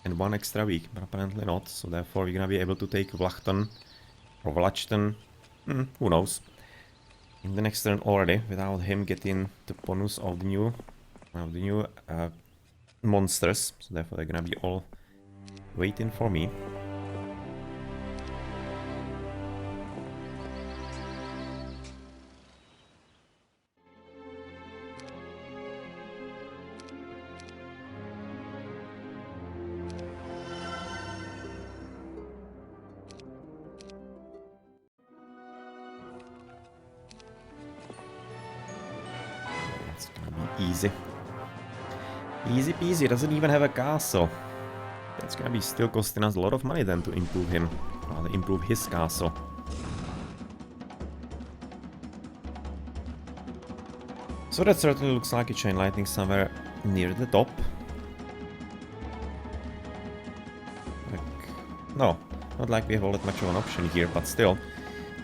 and 1 extra week, but apparently not. So therefore we're gonna be able to take Vlachton or Vlachton, who knows, in the next turn already without him getting the bonus of the new monsters. So therefore they're gonna be all waiting for me. It's gonna be easy. Easy peasy, doesn't even have a castle. That's gonna be still costing us a lot of money then to improve him. Rather improve his castle. So that certainly looks like a chain lightning somewhere near the top. No, not like we have all that much of an option here, but still.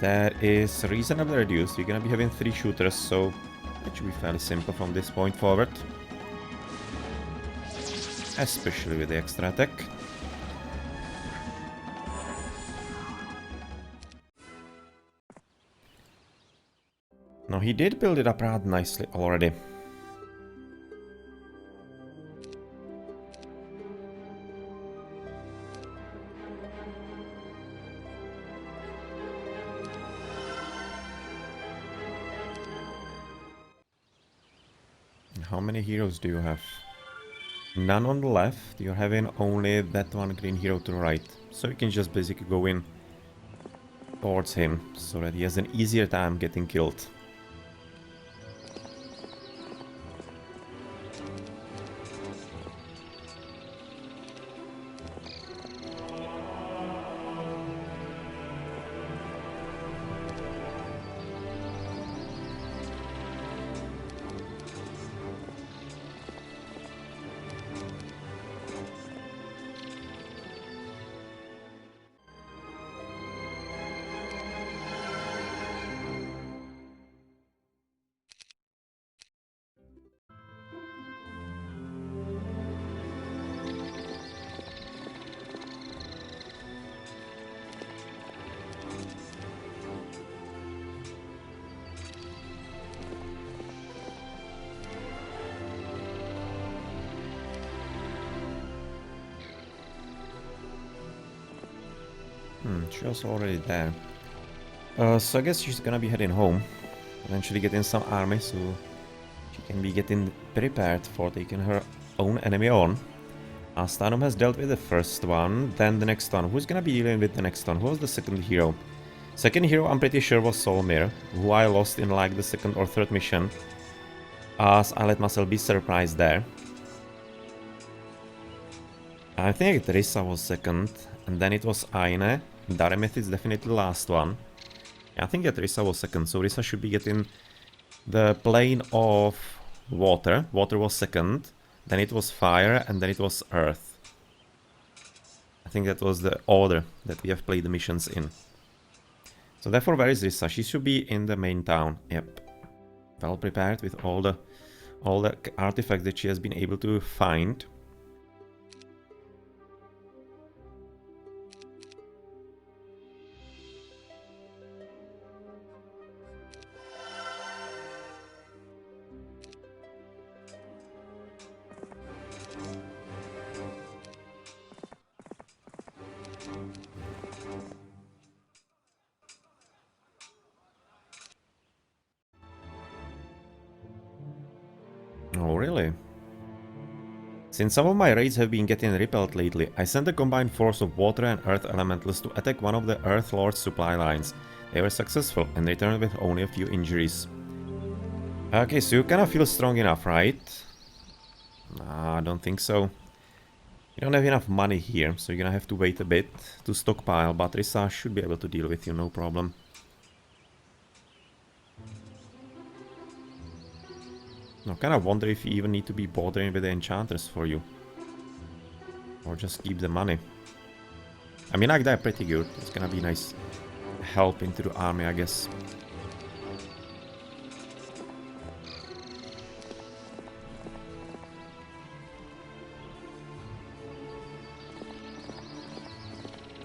That is reasonably reduced. We're gonna be having 3 shooters, so it should be fairly simple from this point forward. Especially with the extra attack. No, he did build it up rather nicely already. How many heroes do you have? None on the left. You're having only that one green hero to the right. So you can just basically go in towards him so that he has an easier time getting killed. She was already there. So I guess she's gonna be heading home. Eventually getting some army so she can be getting prepared for taking her own enemy on. Tarnum has dealt with the first one, then the next one. Who's gonna be dealing with the next one? Who was the second hero? Second hero I'm pretty sure was Solmir, who I lost in like the second or third mission. As I let myself be surprised there. I think Rissa was second, and then it was Aine. Daremeth is definitely the last one. I think that Rissa was second, so Rissa should be getting the plane of water. Water was second, then it was fire, and then it was earth. I think that was the order that we have played the missions in. So therefore, where is Rissa? She should be in the main town. Yep. Well prepared with all the artifacts that she has been able to find. Oh, really? Since some of my raids have been getting repelled lately, I sent a combined force of water and earth elementals to attack one of the Earth Lord's supply lines. They were successful and returned with only a few injuries. Okay, so you kind of feel strong enough, right? Nah, I don't think so. You don't have enough money here, so you're gonna have to wait a bit to stockpile, but Rissa should be able to deal with you, no problem. I kind of wonder if you even need to be bothering with the enchanters for you. Or just keep the money. I mean, like, they're pretty good. It's gonna be nice help into the army, I guess.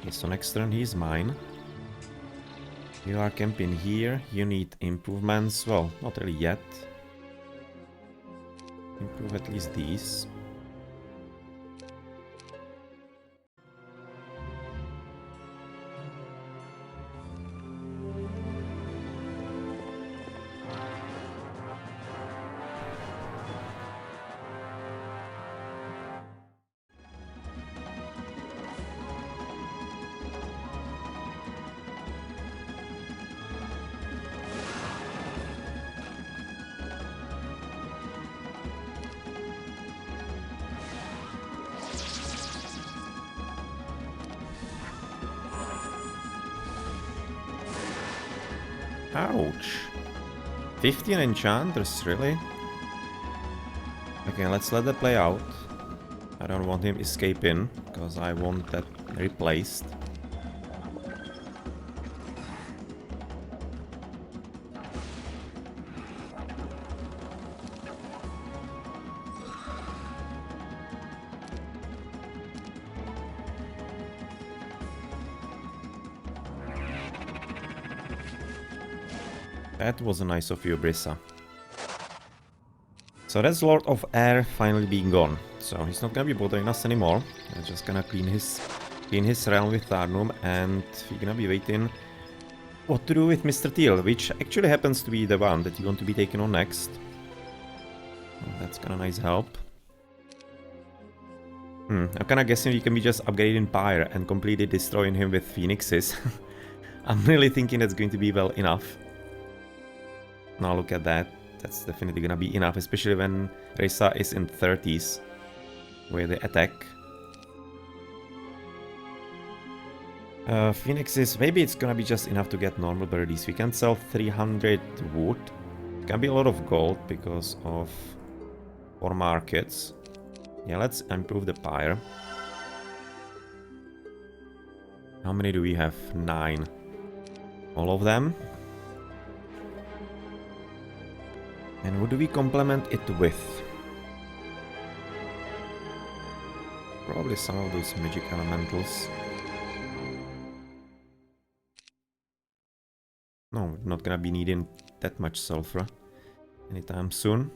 Okay, so next turn he's mine. You are camping here. You need improvements. Well, not really yet. Improve at least these. Ouch. 15 enchanters, really? Okay, let's let that play out. I don't want him escaping, because I want that replaced. That was nice of you, Brissa. So that's Lord of Air finally being gone. So he's not gonna be bothering us anymore. We're just gonna clean his realm with Tarnum, and we're gonna be waiting what to do with Mr. Teal, which actually happens to be the one that you want to be taken on next. Oh, that's kinda nice help. I'm kinda guessing we can be just upgrading Pyre and completely destroying him with Phoenixes. I'm really thinking that's going to be well enough. Now look at that. That's definitely gonna be enough, especially when Rissa is in 30s with the attack. Phoenixes, maybe it's gonna be just enough to get normal birdies. We can sell 300 wood. It can be a lot of gold because of 4 markets. Yeah, let's improve the Pyre. How many do we have? 9. All of them. And what do we complement it with? Probably some of those magic elementals. No, we're not gonna be needing that much sulfur anytime soon.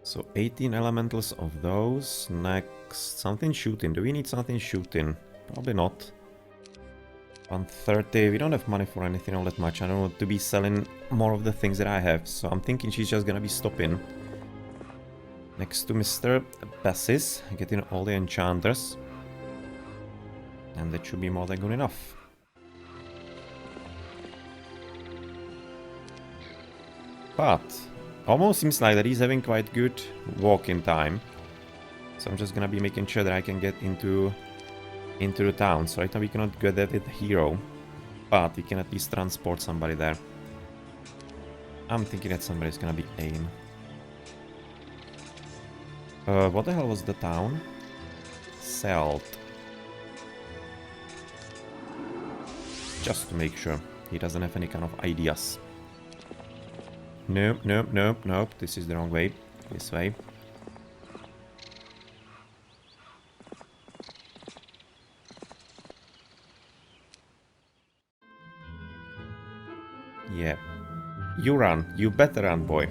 So 18 elementals of those. Next, something shooting. Do we need something shooting? Probably not. 130. We don't have money for anything all that much. I don't want to be selling more of the things that I have. So I'm thinking she's just gonna be stopping next to Mr. Bessis, getting all the enchanters. And that should be more than good enough. But almost seems like that he's having quite good walking time. So I'm just gonna be making sure that I can get into the town. So right now we cannot get that with hero, but we can at least transport somebody there. I'm thinking that somebody's gonna be aim. What the hell was the town? Selt. Just to make sure he doesn't have any kind of ideas. Nope, nope, nope, nope. This is the wrong way. This way. Yeah. You run. You better run, boy.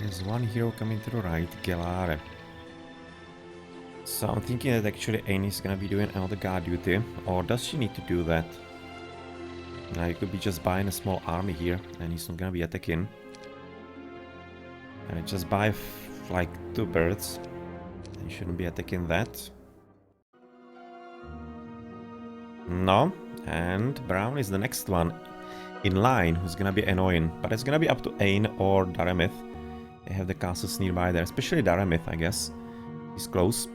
There's one hero coming to the right, Gelare. So I'm thinking that actually Aine is gonna be doing another guard duty. Or does she need to do that? Now you could be just buying a small army here and he's not gonna be attacking. Just buy like 2 birds. You shouldn't be attacking that. No. And Brown is the next one in line who's gonna be annoying. But it's gonna be up to Aine or Daramith. They have the castles nearby there, especially Daramith, I guess. He's close.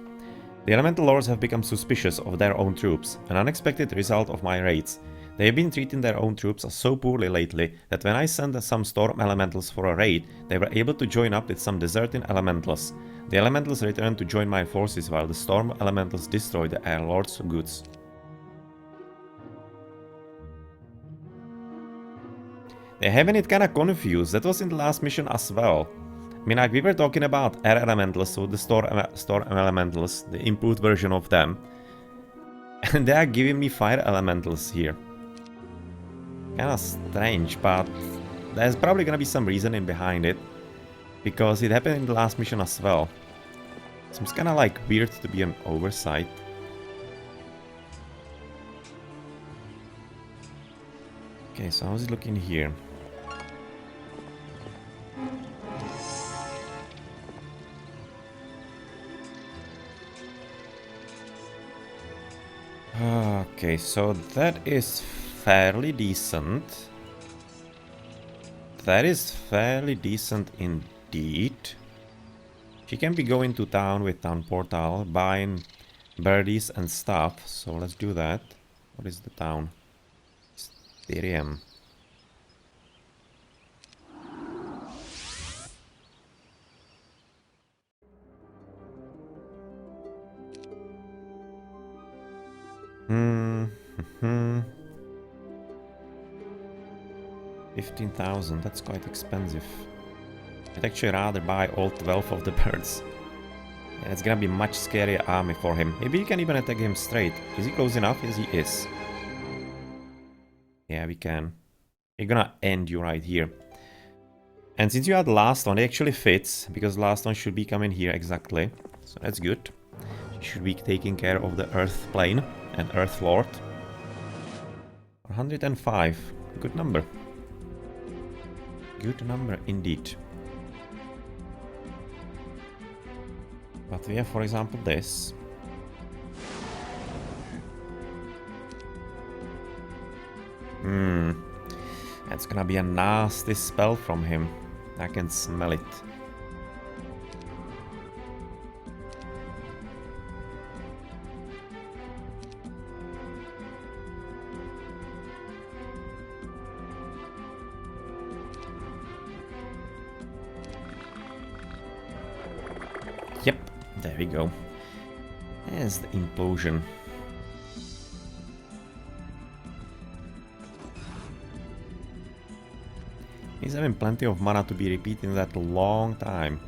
The elemental lords have become suspicious of their own troops, an unexpected result of my raids. They have been treating their own troops so poorly lately that when I sent some storm elementals for a raid, they were able to join up with some deserting elementals. The elementals returned to join my forces while the storm elementals destroyed the air lord's goods. They're having it kinda confused. That was in the last mission as well. I mean, like, we were talking about air elementals, so the storm elementals, the improved version of them. And they are giving me fire elementals here. Kinda strange, but there's probably gonna be some reasoning behind it. Because it happened in the last mission as well. Seems kinda like weird to be an oversight. Okay, so how's it looking here? Okay, so that is fairly decent. That is fairly decent indeed. She can be going to town with Town Portal, buying birdies and stuff, so let's do that. What is the town? Styrium. Hmm. 15,000, that's quite expensive. I'd actually rather buy all 12 of the birds. Yeah, it's gonna be much scarier army for him. Maybe you can even attack him straight. Is he close enough? Yes, he is. Yeah, we can. We're gonna end you right here. And since you are the last one, it actually fits, because the last one should be coming here exactly. So that's good. She should be taking care of the Earth Plane and Earth Lord. 105. Good number. Good number indeed. But we have, for example, this. That's gonna be a nasty spell from him. I can smell it. Yep, there we go. There's the implosion. He's having plenty of mana to be repeating that a long time.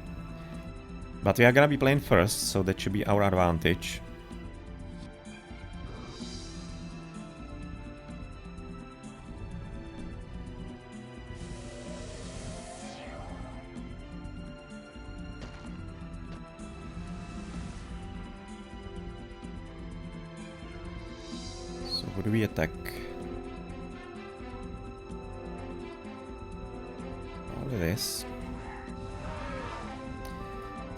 But we are gonna be playing first, so that should be our advantage. So who do we attack? This.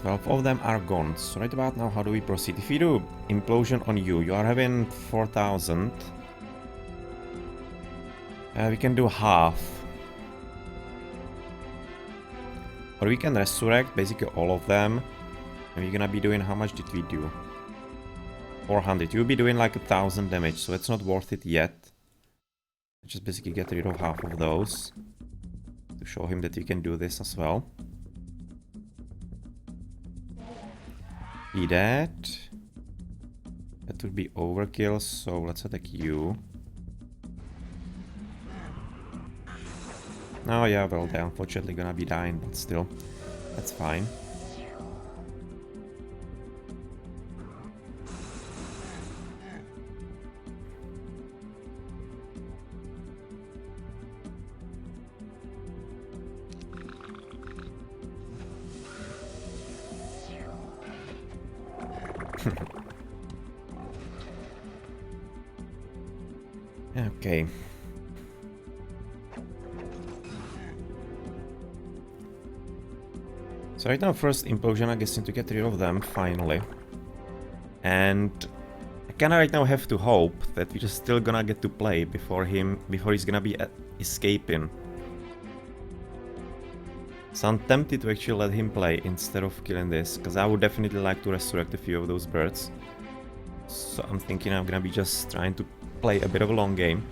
12 of them are gone. So right about now, how do we proceed? If we do implosion on you, you are having 4,000. We can do half. Or we can resurrect basically all of them. And we're gonna be doing, how much did we do? 400. You'll be doing like 1,000 damage, so it's not worth it yet. Just basically get rid of half of those. To show him that you can do this as well. Be that. That would be overkill, so let's attack you. Oh yeah, well they're unfortunately gonna be dying, but still, that's fine. Okay. So right now, first implosion, I guess, to get rid of them, finally. And I kinda right now have to hope that we're just still gonna get to play before he's gonna be escaping. So I'm tempted to actually let him play instead of killing this, because I would definitely like to resurrect a few of those birds. So I'm thinking I'm gonna be just trying to play a bit of a long game.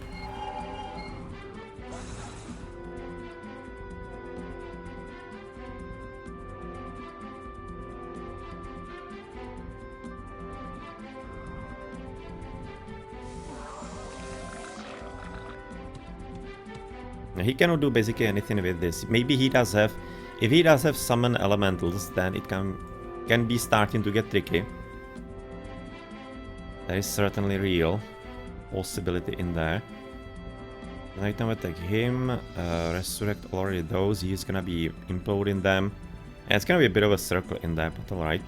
He cannot do basically anything with this. Maybe he does have... If he does have summon elementals, then it can be starting to get tricky. There is certainly real possibility in there. Right now attack him, resurrect already those, he's gonna be imploding them. And it's gonna be a bit of a circle in there, but alright.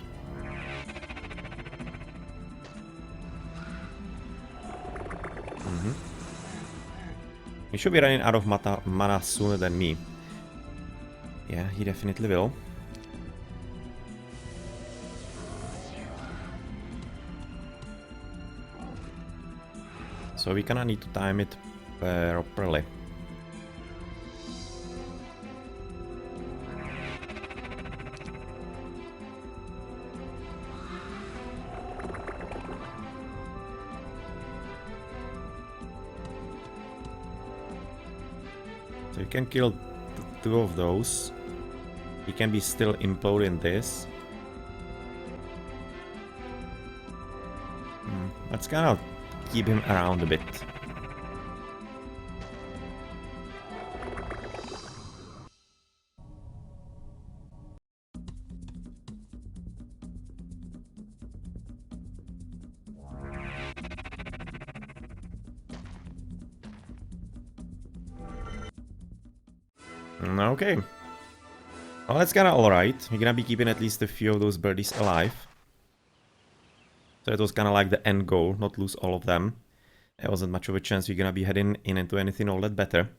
He should be running out of mana sooner than me. Yeah, he definitely will. So we kinda need to time it properly. So you can kill two of those. He can be still imploding this. Let's kind of keep him around a bit. Okay. Well, that's kinda alright. We're gonna be keeping at least a few of those birdies alive. So it was kinda like the end goal, not lose all of them. There wasn't much of a chance we're gonna be heading into anything all that better.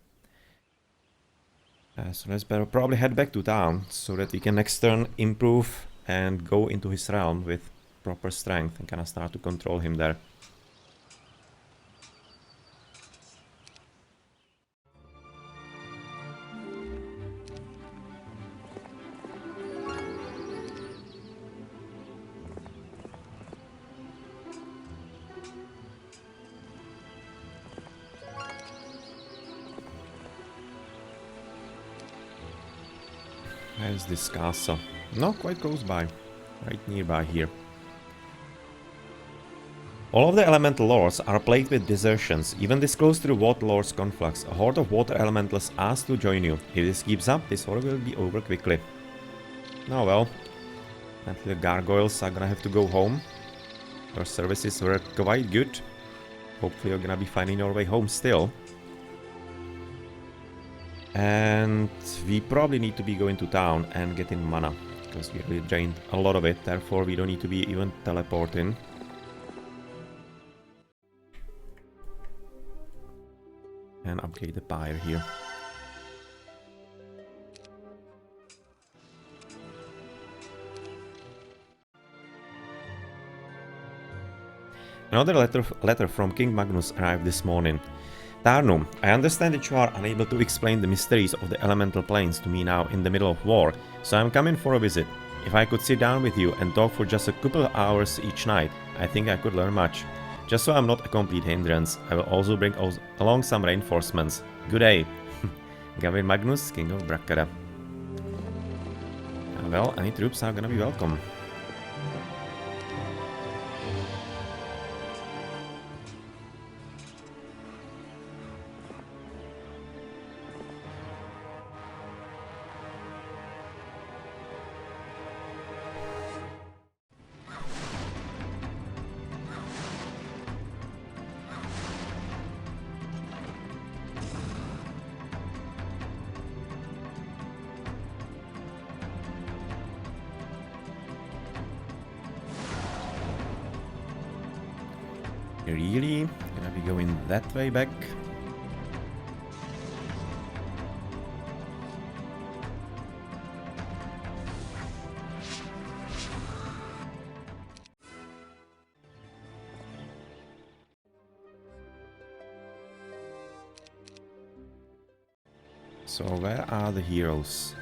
So let's better probably head back to town, so that we can next turn improve and go into his realm with proper strength and kinda start to control him there. Where's this castle? No, quite close by. Right nearby here. All of the elemental lords are plagued with desertions. Even this close to the water lord's conflux, a horde of water elementals ask to join you. If this keeps up, this war will be over quickly. Oh well. Apparently the gargoyles are gonna have to go home. Your services were quite good. Hopefully you're gonna be finding your way home still. And we probably need to be going to town and getting mana, because we really drained a lot of it, therefore we don't need to be even teleporting. And upgrade the pyre here. Another letter from King Magnus arrived this morning. Tarnum, I understand that you are unable to explain the mysteries of the elemental planes to me now in the middle of war, so I'm coming for a visit. If I could sit down with you and talk for just a couple of hours each night, I think I could learn much. Just so I'm not a complete hindrance, I will also bring along some reinforcements. Good day. Gavin Magnus, King of Brackara. Well, any troops are gonna be welcome. Really? Gonna be going that way back? So where are the heroes?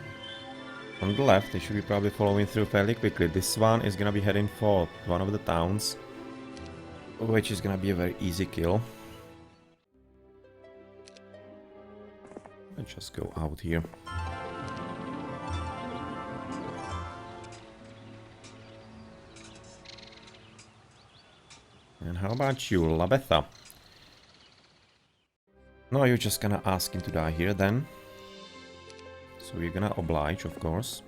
On the left, they should be probably following through fairly quickly. This one is gonna be heading for one of the towns, which is gonna be a very easy kill. Let's just go out here. And how about you, Labetha? No, you're just gonna ask him to die here then. So we're gonna oblige, of course.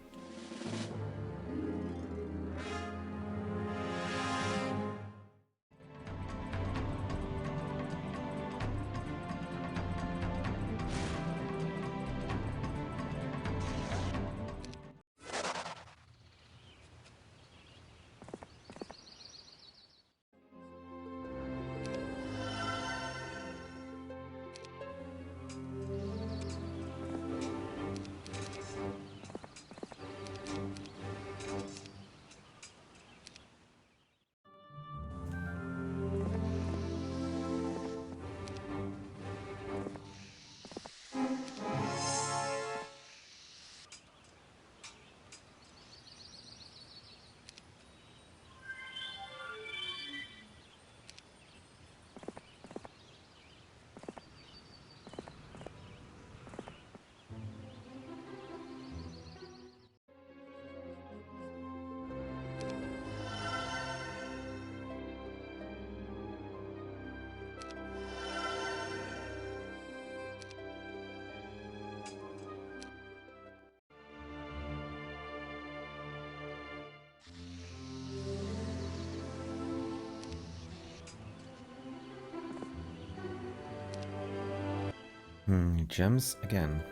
Gems again.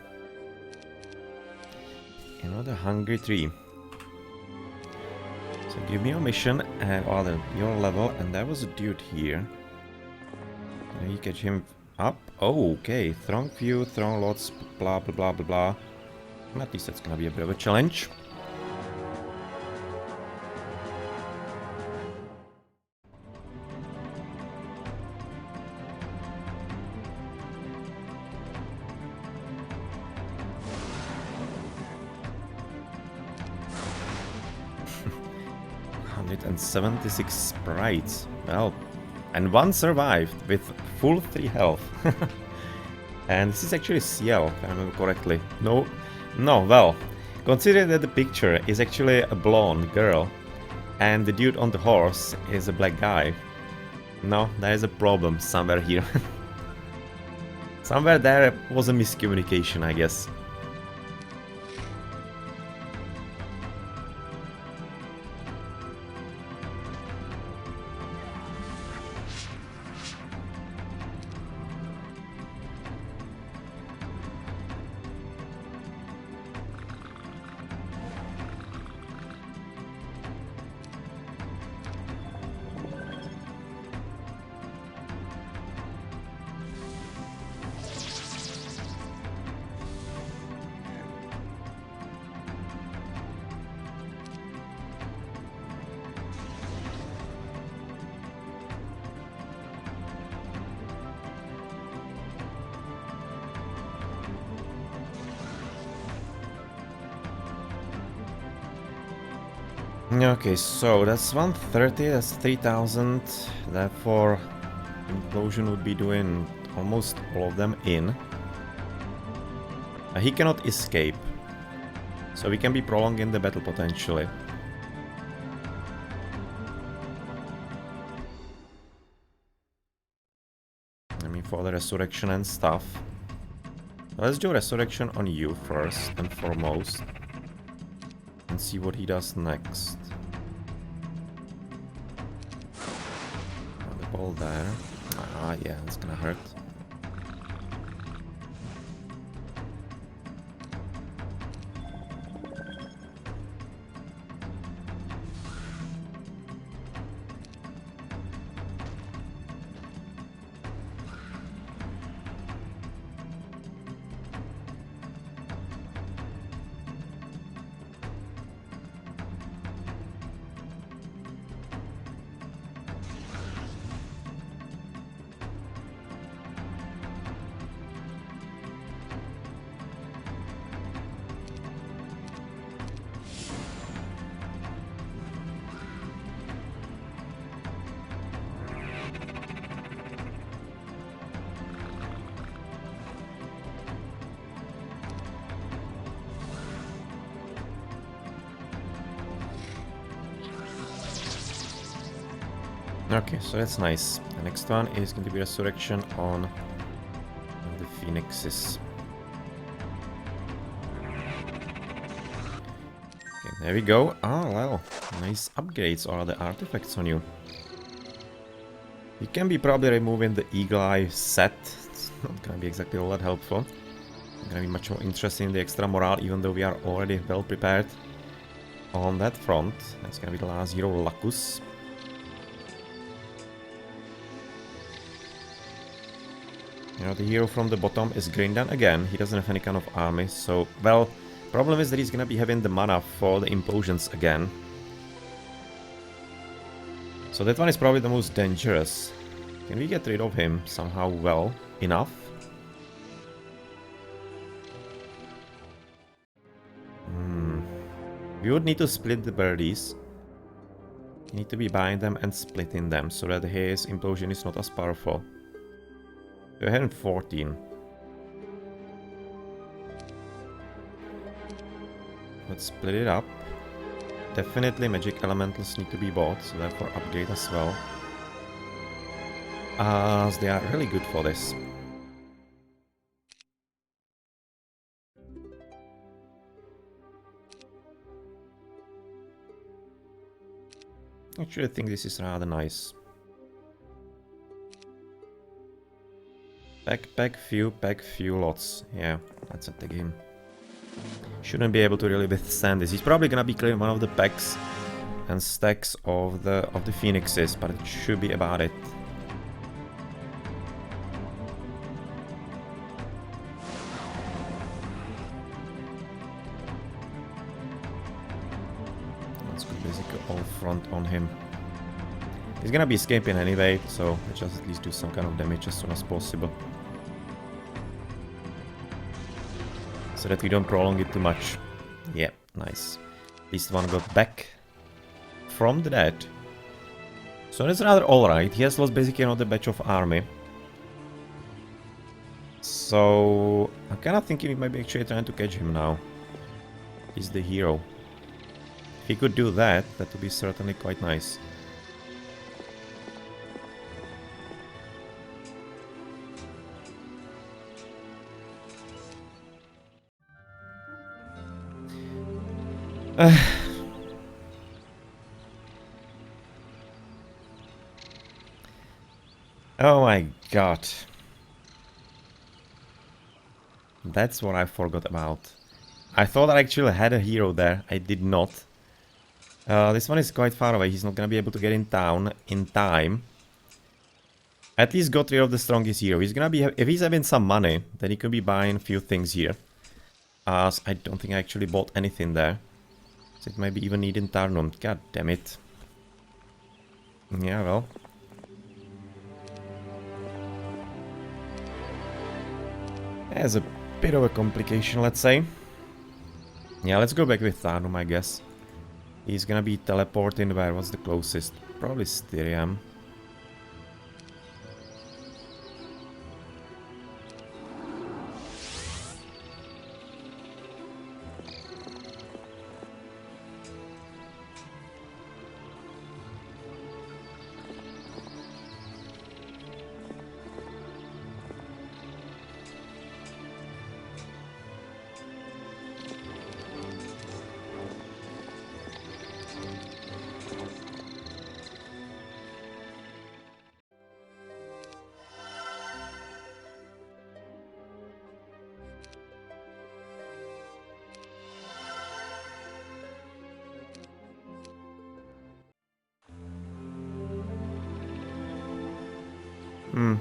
Another hungry tree. So give me a mission and your level, and there was a dude here. Can you catch him up? Oh, okay. Throng few, throng lots, blah blah blah blah blah. At least that's gonna be a bit of a challenge. And 76 sprites. Well, and one survived with full 3 health. And this is actually CL, if I remember correctly. No, well, consider that the picture is actually a blonde girl and the dude on the horse is a black guy. No, there is a problem somewhere here. Somewhere there was a miscommunication, I guess. Okay, so that's 130, that's 3000, therefore implosion would be doing almost all of them in. He cannot escape, so we can be prolonging the battle potentially. I mean, for the resurrection and stuff. Let's do resurrection on you first and foremost. And see what he does next. The ball there. Ah, yeah, it's gonna hurt. Okay, so that's nice. The next one is going to be Resurrection on the Phoenixes. Okay, there we go. Oh, well. Nice upgrades or other artifacts on you. You can be probably removing the Eagle Eye set. It's not going to be exactly all that helpful. It's going to be much more interesting in the extra morale, even though we are already well prepared on that front. That's going to be the last hero, Lacus. You know, the hero from the bottom is Grindan again. He doesn't have any kind of army, so... Well, problem is that he's gonna be having the mana for the implosions again. So that one is probably the most dangerous. Can we get rid of him somehow well enough? We would need to split the birdies. We need to be buying them and splitting them so that his implosion is not as powerful. We're having 14. Let's split it up. Definitely magic elementals need to be bought, so therefore upgrade as well. As they are really good for this. Actually, I think this is rather nice. Pack few lots. Yeah, let's attack him. Shouldn't be able to really withstand this. He's probably gonna be clearing one of the packs and stacks of the Phoenixes, but it should be about it. Let's go basically all front on him. He's gonna be escaping anyway, so let's just at least do some kind of damage as soon as possible. So that we don't prolong it too much. Yeah, nice. At least one got back from the dead. So that's rather alright. He has lost basically another batch of army. So I'm kind of thinking we might be actually trying to catch him now. He's the hero. If he could do that, that would be certainly quite nice. Oh my god. That's what I forgot about. I thought I actually had a hero there. I did not. This one is quite far away. He's not gonna be able to get in town in time. At least got rid of the strongest hero. He's gonna be... If he's having some money, then he could be buying a few things here. As I don't think I actually bought anything there. So it might be even needing Tarnum. God damn it. Yeah, well. There's a bit of a complication, let's say. Yeah, let's go back with Tarnum, I guess. He's gonna be teleporting where? What's the closest? Probably Styriam.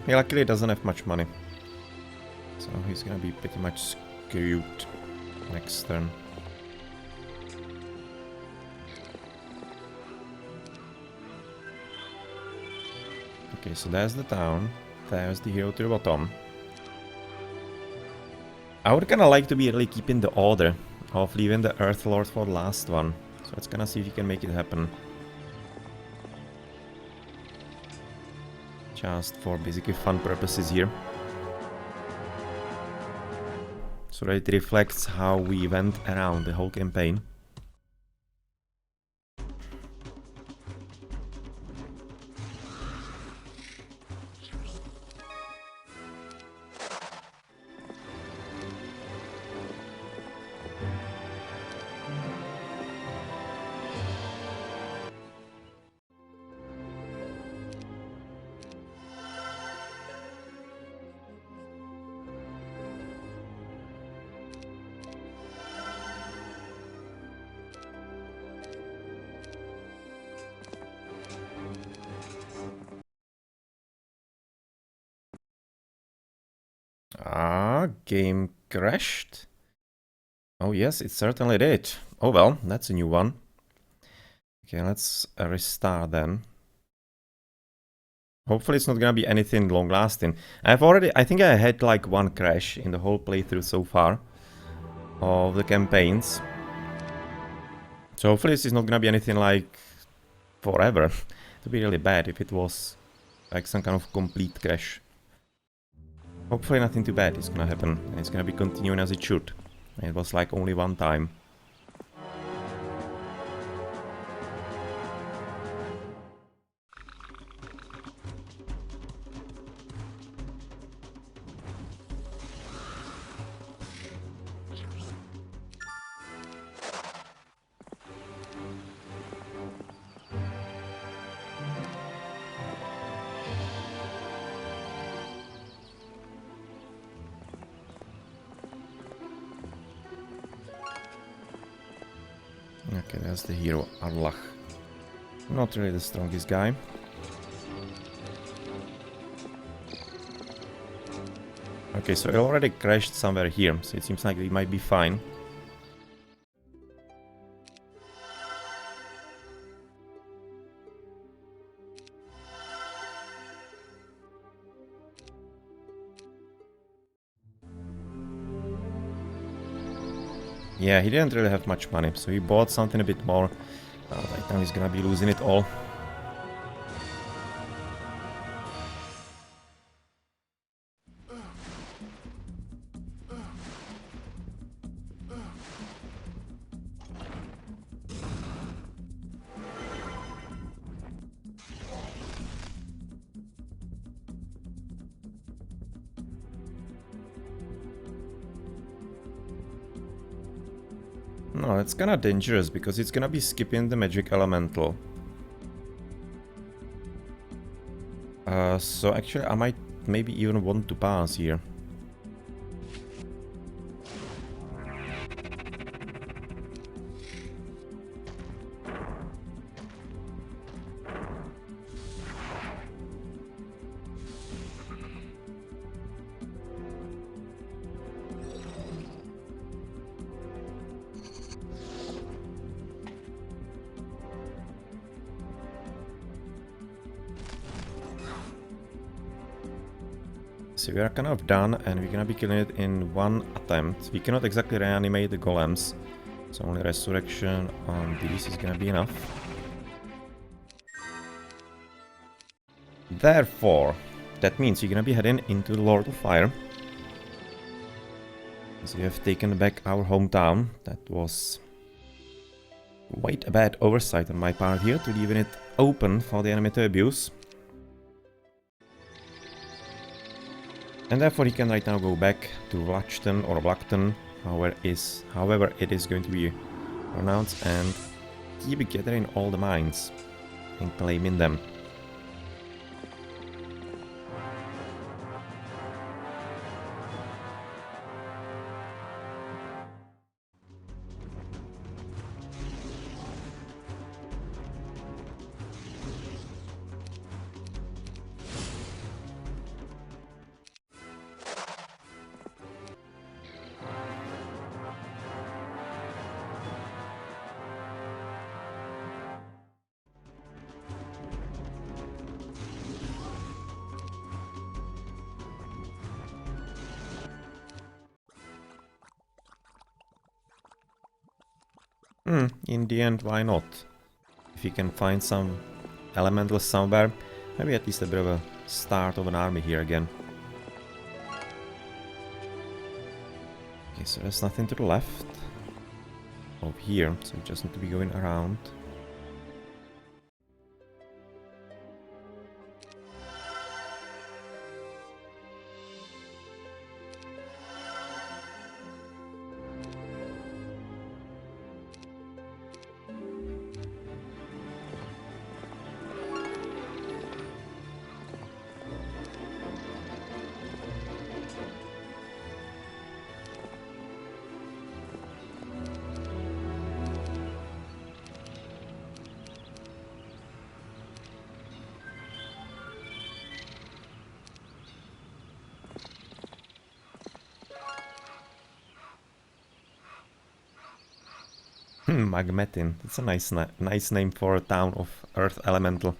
He luckily doesn't have much money. So he's gonna be pretty much screwed next turn. Okay, so there's the town. There's the hero to the bottom. I would kinda like to be really keeping the order of leaving the Earth Lord for the last one. So let's kinda see if we can make it happen. Just for basically fun purposes here. So that it reflects how we went around the whole campaign. Ah, game crashed. Oh yes, it certainly did. Oh well, that's a new one. Okay, let's restart then. Hopefully it's not gonna be anything long lasting. I think I had like one crash in the whole playthrough so far of the campaigns. So hopefully this is not gonna be anything like forever. It would be really bad if it was like some kind of complete crash. Hopefully nothing too bad is gonna happen and it's gonna be continuing as it should. It was like only one time. Okay, there's the hero, Arlach. Not really the strongest guy. Okay, so it already crashed somewhere here, so it seems like we might be fine. Yeah, he didn't really have much money, so he bought something a bit more. Right now he's gonna be losing it all. No, it's kinda dangerous, because it's gonna be skipping the magic elemental. So actually I might maybe even want to pass here. So we are kind of done, and we're gonna be killing it in one attempt. We cannot exactly reanimate the golems, so only resurrection on these is gonna be enough. Therefore, that means we're gonna be heading into the Lord of Fire. So we have taken back our hometown. That was quite a bad oversight on my part here, to leaving it open for the enemy to abuse. And therefore he can right now go back to Vlachten or Vlachten, however it is going to be pronounced, and keep gathering all the mines and claiming them. In the end, why not? If you can find some elementals somewhere, maybe at least a bit of a start of an army here again. Okay, so there's nothing to the left of here, so we just need to be going around. Magmetin. That's a nice name for a town of Earth Elemental.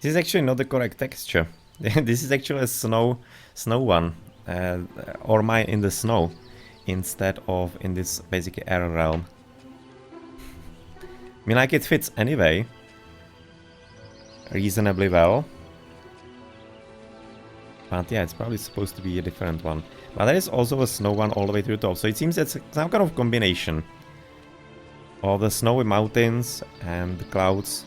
This is actually not the correct texture. This is actually a snow one, or mine in the snow, instead of in this basic air realm. I mean, like, it fits anyway, reasonably well. But yeah, it's probably supposed to be a different one. But there is also a snow one all the way to the top, so it seems it's some kind of combination of the snowy mountains and the clouds.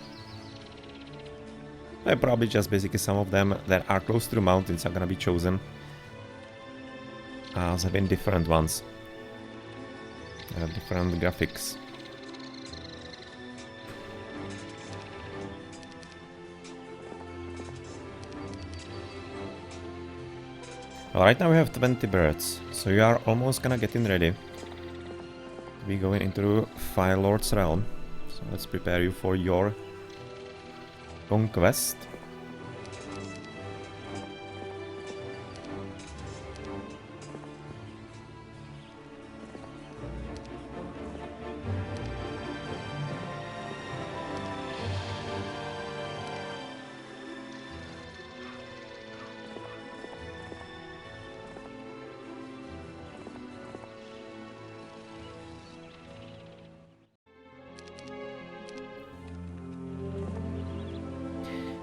Probably just basically some of them that are close to the mountains are gonna be chosen as having different ones. Different graphics. Well, right now we have 20 birds, so you are almost gonna get in ready. We going into Fire Lord's realm, so let's prepare you for your conquest.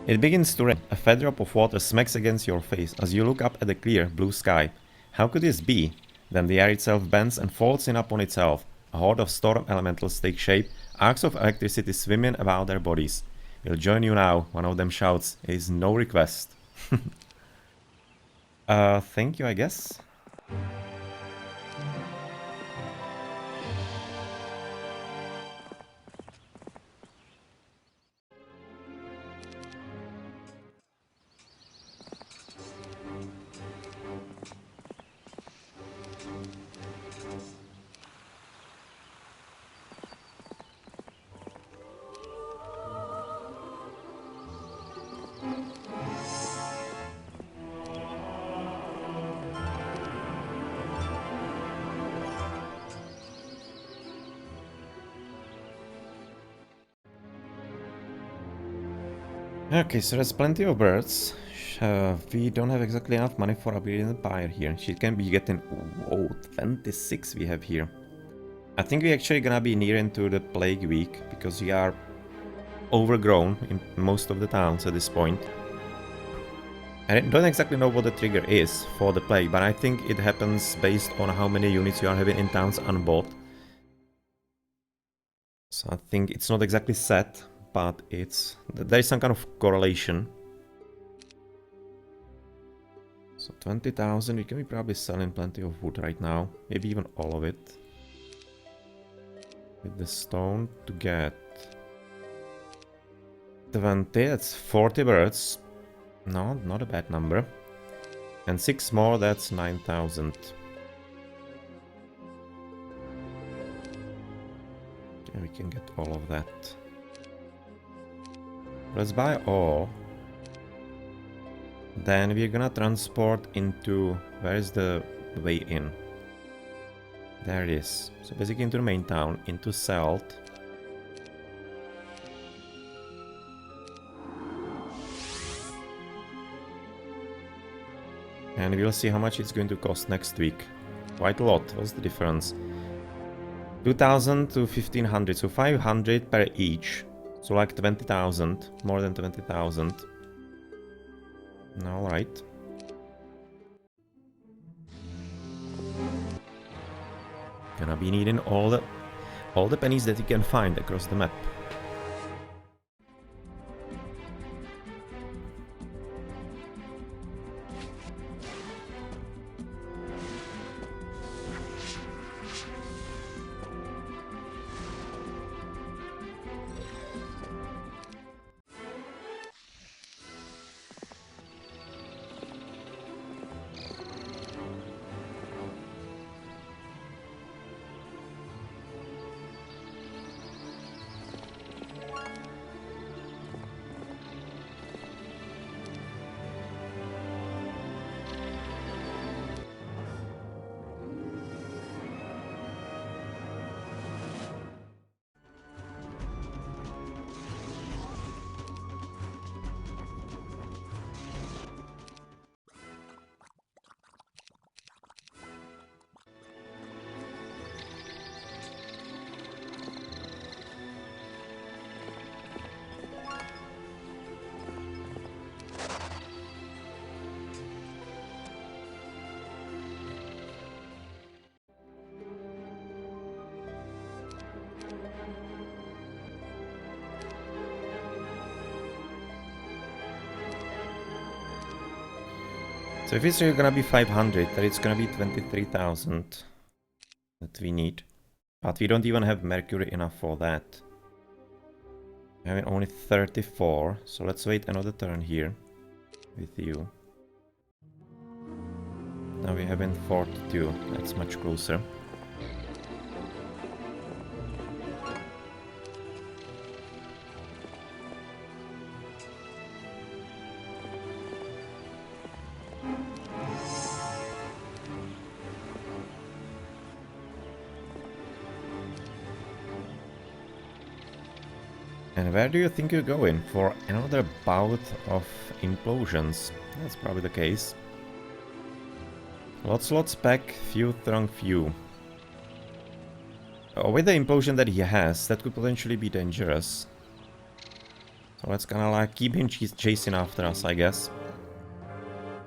It begins to rain. A fat drop of water smacks against your face as you look up at the clear, blue sky. How could this be? Then the air itself bends and folds in upon itself. A horde of storm elementals take shape, arcs of electricity swimming about their bodies. We'll join you now, one of them shouts. It is no request. Thank you, I guess. Okay, so there's plenty of birds. We don't have exactly enough money for upgrading the pyre here. She can be getting... Whoa, 26 we have here. I think we're actually gonna be near into the Plague Week, because we are overgrown in most of the towns at this point. I don't exactly know what the trigger is for the Plague, but I think it happens based on how many units you are having in towns unbought. So I think it's not exactly set, but there is some kind of correlation. So 20,000, we can be probably selling plenty of wood right now, maybe even all of it. With the stone to get 20, that's 40 birds. No, not a bad number. And 6 more, that's 9,000. Okay, we can get all of that. Let's buy all. Then we're gonna transport into... Where is the way in? There it is. So basically into the main town, into Selt. And we'll see how much it's going to cost next week. Quite a lot. What's the difference? 2,000 to 1,500, so 500 per each. So like 20,000, more than 20,000. Alright. Gonna be needing all the all the pennies that you can find across the map. So if it's really gonna be 500, then it's gonna be 23,000 that we need. But we don't even have mercury enough for that. We have only 34, so let's wait another turn here with you. Now we have in 42, that's much closer. And where do you think you're going? For another bout of implosions? That's probably the case. Lots back, few throng few. Oh, with the implosion that he has, that could potentially be dangerous. So let's kinda like keep him chasing after us, I guess.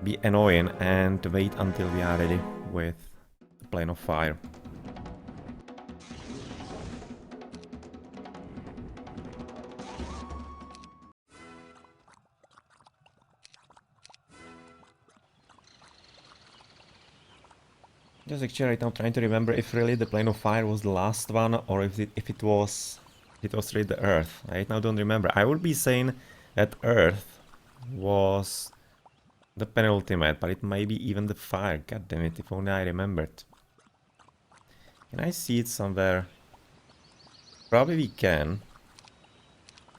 Be annoying and wait until we are ready with the plane of fire. Just actually right now trying to remember if really the plane of fire was the last one or if it was really the Earth. I right now don't remember. I would be saying that Earth was the penultimate, but it may be even the fire. God damn it, if only I remembered. Can I see it somewhere? Probably we can.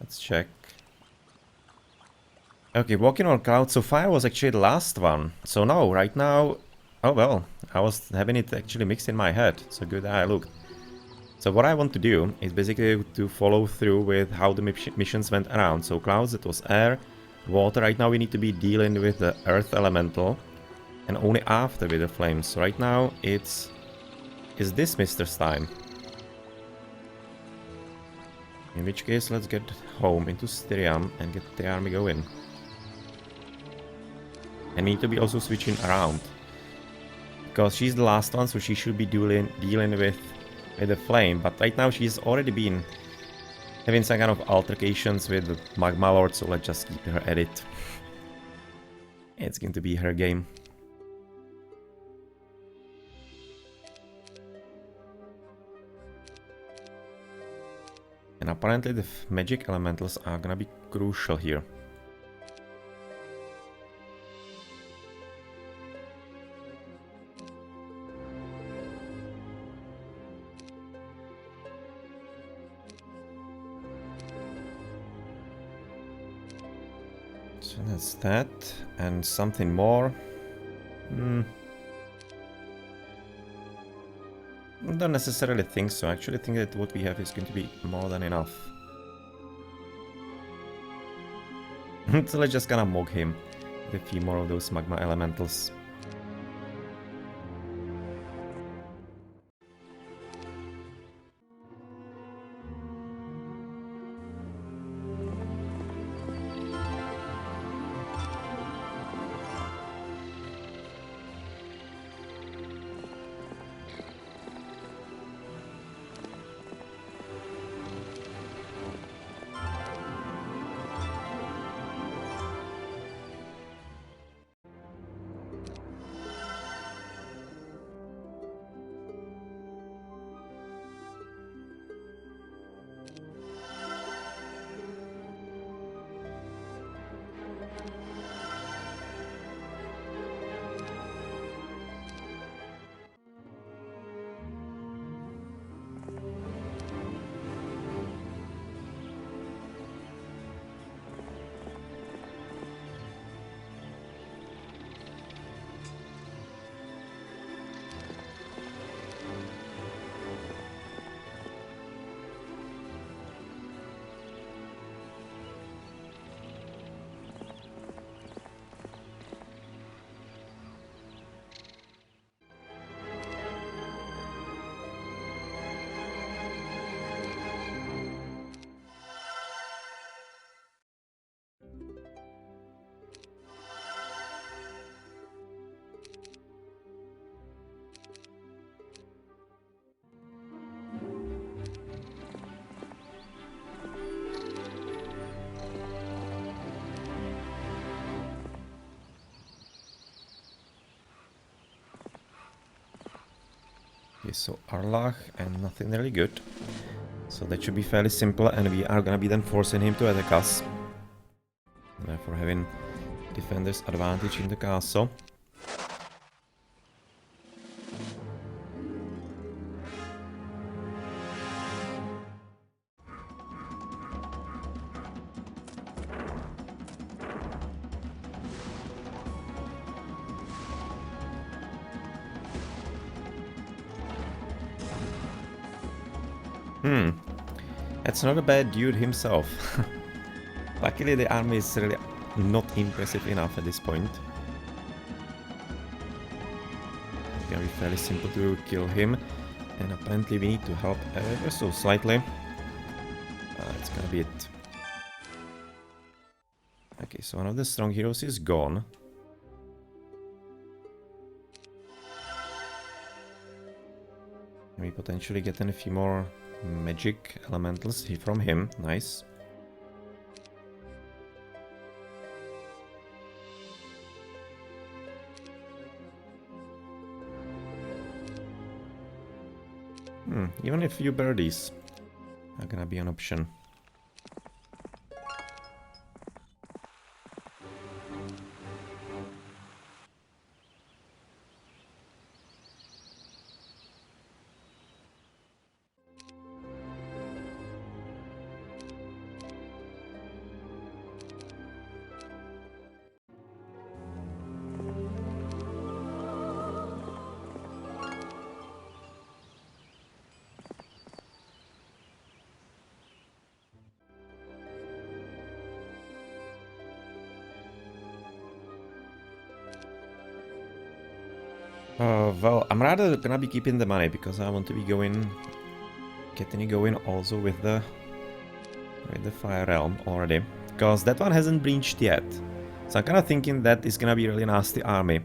Let's check. Okay, walking on clouds. So fire was actually the last one. So no, right now... Oh well, I was having it actually mixed in my head. So good that I looked. So what I want to do is basically to follow through with how the missions went around. So clouds, it was air, water. Right now we need to be dealing with the earth elemental. And only after with the flames. So right now it's this Mister's time. In which case let's get home into Styriam and get the army going. I need to be also switching around. Because she's the last one, so she should be dealing with the flame. But right now she's already been having some kind of altercations with the Magma Lord, so let's just keep her at it. It's going to be her game. And apparently the magic elementals are gonna be crucial here. So that's that, and something more. Don't necessarily think so. I actually think that what we have is going to be more than enough. So let's just gonna mock him with a few more of those magma elementals. Okay, so Arlach and nothing really good. So that should be fairly simple, and we are gonna be then forcing him to attack us. Therefore having defender's advantage in the castle. That's not a bad dude himself. Luckily the army is really not impressive enough at this point. It's gonna be fairly simple to kill him. And apparently we need to help ever so slightly. It's gonna be it. Okay, so one of the strong heroes is gone. Can we potentially get in a few more magic elementals from him? Nice. Even a few birdies are gonna be an option. Well, I'm rather gonna be keeping the money because I want to be getting it going also with the Fire Realm already. Because that one hasn't breached yet. So I'm kind of thinking that is gonna be a really nasty army.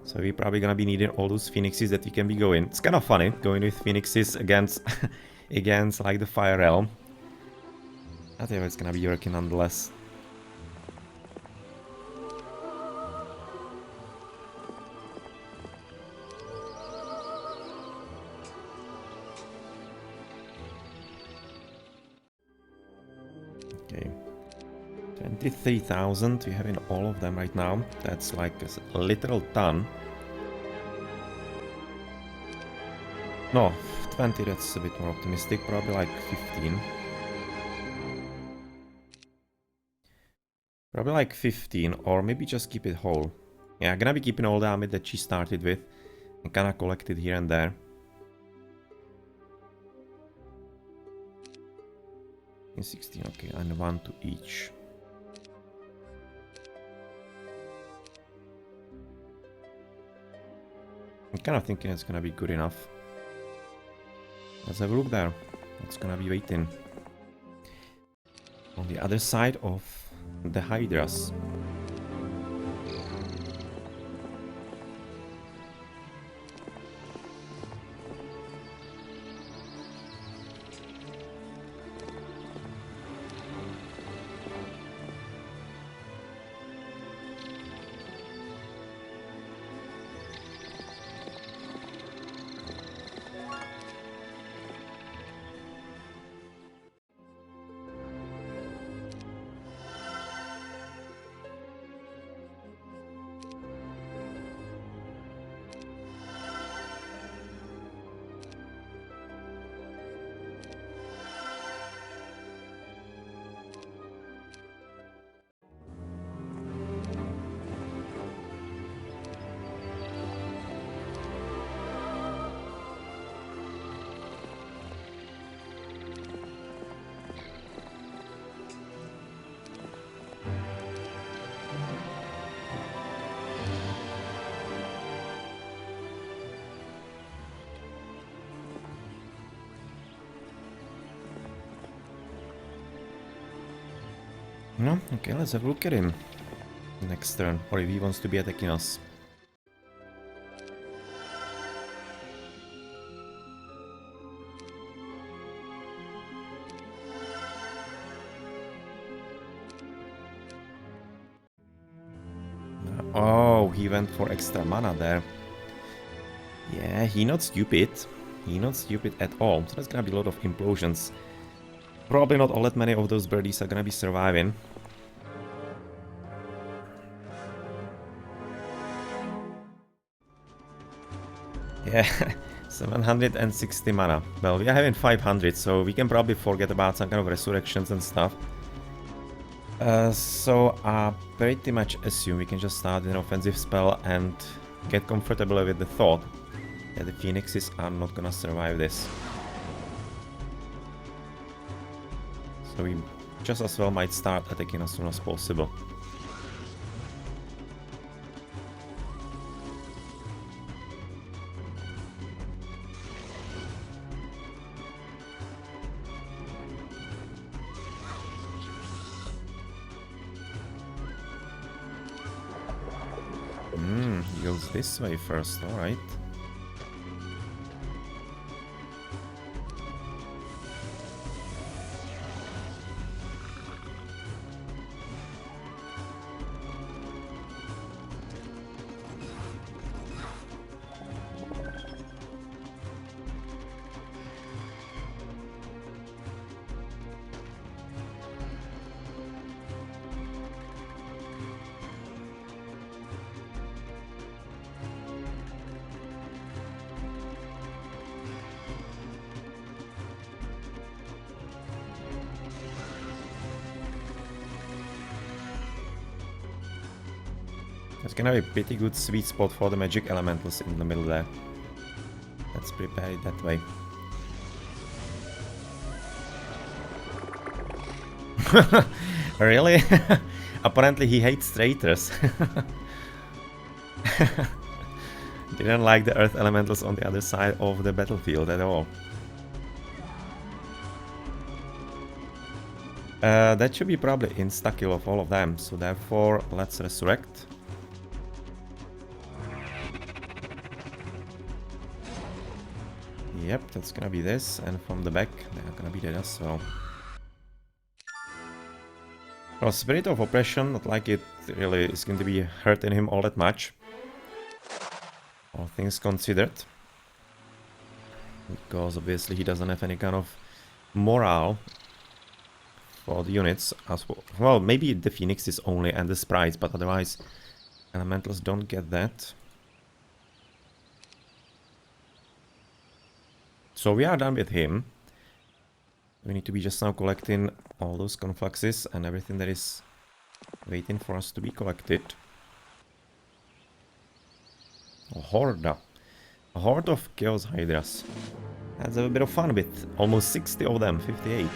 So we're probably gonna be needing all those phoenixes that we can be going. It's kind of funny going with phoenixes against against like the Fire Realm. I think it's gonna be working nonetheless. Okay, 23,000, we have in all of them right now. That's like a literal ton. No, 20, that's a bit more optimistic, probably like 15. Probably like 15, or maybe just keep it whole. Yeah, I'm gonna be keeping all the army that she started with, and kinda collect it here and there. 16, okay, and one to each. I'm kind of thinking it's gonna be good enough. Let's have a look there. What's gonna be waiting on the other side of the Hydras. No? Okay, let's have a look at him next turn, or if he wants to be attacking us. Oh, he went for extra mana there. Yeah, he not stupid. He's not stupid at all, so there's gonna be a lot of implosions. Probably not all that many of those birdies are gonna be surviving. Yeah, 760 mana. Well, we are having 500, so we can probably forget about some kind of resurrections and stuff. So I pretty much assume we can just start an offensive spell and get comfortable with the thought that the phoenixes are not gonna survive this. So we just as well might start attacking as soon as possible. He goes this way first, alright. It's gonna be a pretty good sweet spot for the magic elementals in the middle there. Let's prepare it that way. Really? Apparently he hates traitors. Didn't like the earth elementals on the other side of the battlefield at all. That should be probably insta-kill of all of them, so therefore let's resurrect. Yep, that's gonna be this, and from the back they're gonna be dead as well. Well, Spirit of Oppression, not like it really is going to be hurting him all that much. All things considered. Because obviously he doesn't have any kind of morale for the units as well. Well, maybe the Phoenixes only and the Sprites, but otherwise Elementals don't get that. So we are done with him. We need to be just now collecting all those confluxes and everything that is waiting for us to be collected. A Horda. A horde of Chaos Hydras. Let's have a bit of fun with almost 60 of them, 58.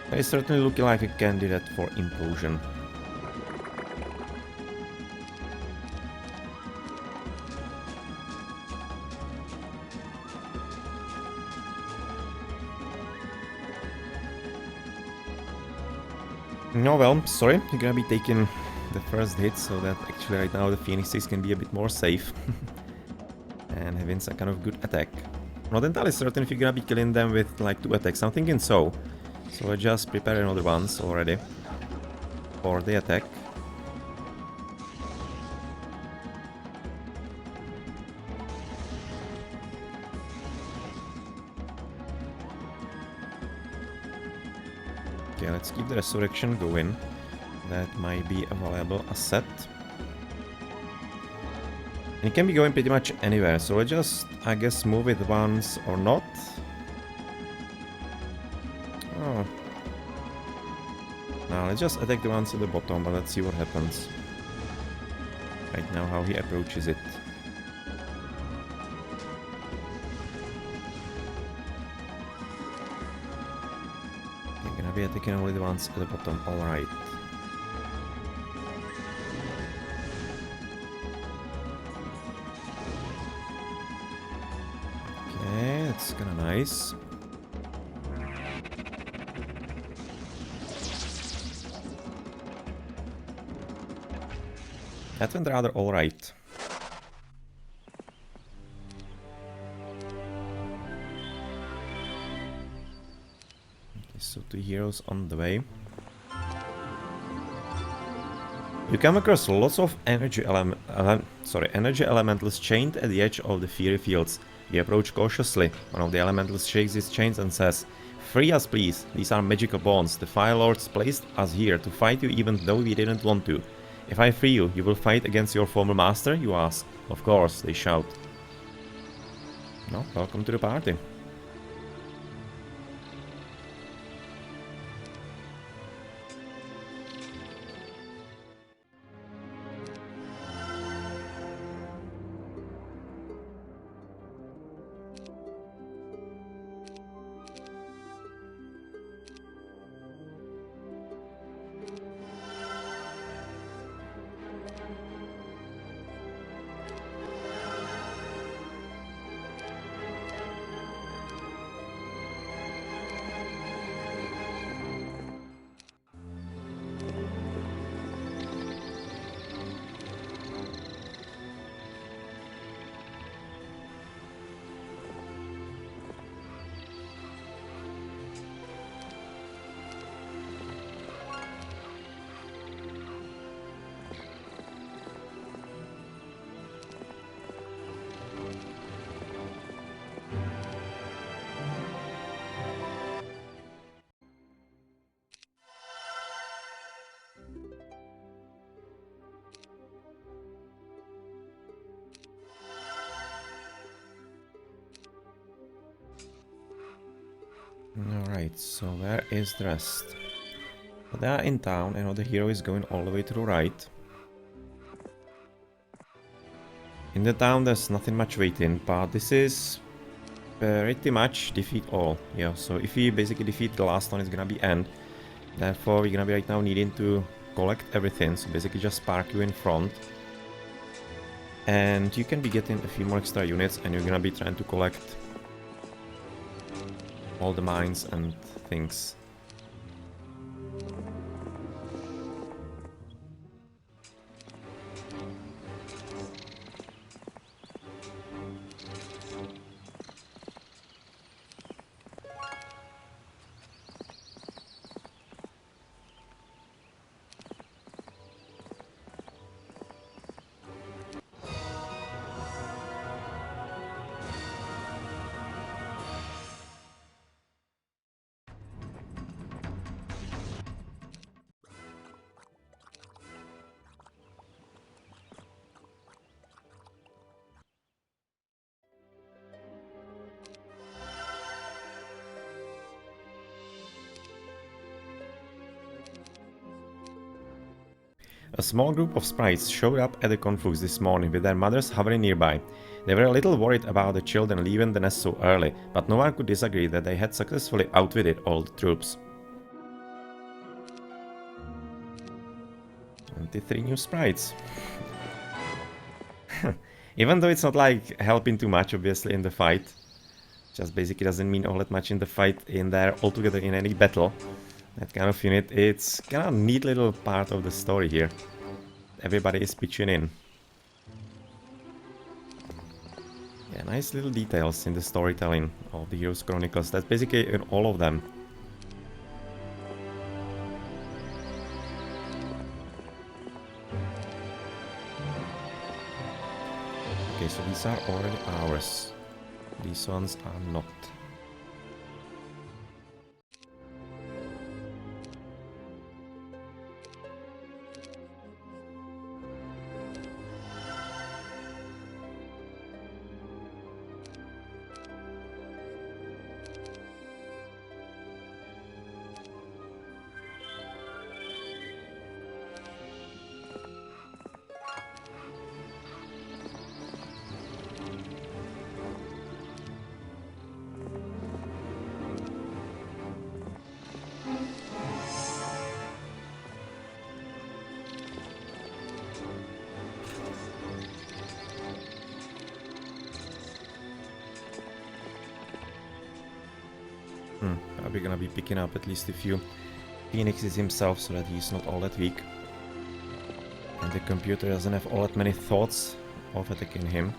They certainly looking like a candidate for implosion. No, well, sorry, you're gonna be taking the first hit, so that actually right now the Phoenixes can be a bit more safe. And having some kind of good attack. Not entirely certain if you're gonna be killing them with like 2 attacks, I'm thinking so. So I just prepare another ones already for the attack. Okay, let's keep the resurrection going. That might be a valuable asset. And it can be going pretty much anywhere, so I just, I guess, move it once or not. Oh. Now let's just attack the ones at the bottom, but let's see what happens. Right now, how he approaches it. You're gonna be attacking only the ones at the bottom, alright. Okay, that's kinda nice. That went rather alright. Okay, so 2 heroes on the way. You come across lots of energy elementals chained at the edge of the fiery fields. You approach cautiously. One of the elementals shakes his chains and says, "Free us, please. These are magical bonds. The Fire Lords placed us here to fight you even though we didn't want to. If I free you, you will fight against your former master?" you ask. "Of course," they shout. No, welcome to the party. Alright, so where is the rest? Well, they are in town. I know the hero is going all the way to the right. In the town there's nothing much waiting, but this is pretty much defeat all. Yeah, so if we basically defeat the last one, it's gonna be end. Therefore, we're gonna be right now needing to collect everything. So basically just park you in front. And you can be getting a few more extra units, and you're gonna be trying to collect all the mines and things. A small group of sprites showed up at the conflux this morning with their mothers hovering nearby. They were a little worried about the children leaving the nest so early, but no one could disagree that they had successfully outwitted all the troops. 23 new sprites. Even though it's not like helping too much obviously in the fight, just basically doesn't mean all that much in the fight in there altogether in any battle. That kind of unit, it's kind of a neat little part of the story here. Everybody is pitching in. Yeah, nice little details in the storytelling of the Heroes Chronicles. That's basically in all of them. Okay, so these are already ours. These ones are not. Probably gonna be picking up at least a few phoenixes himself so that he's not all that weak. And the computer doesn't have all that many thoughts of attacking him.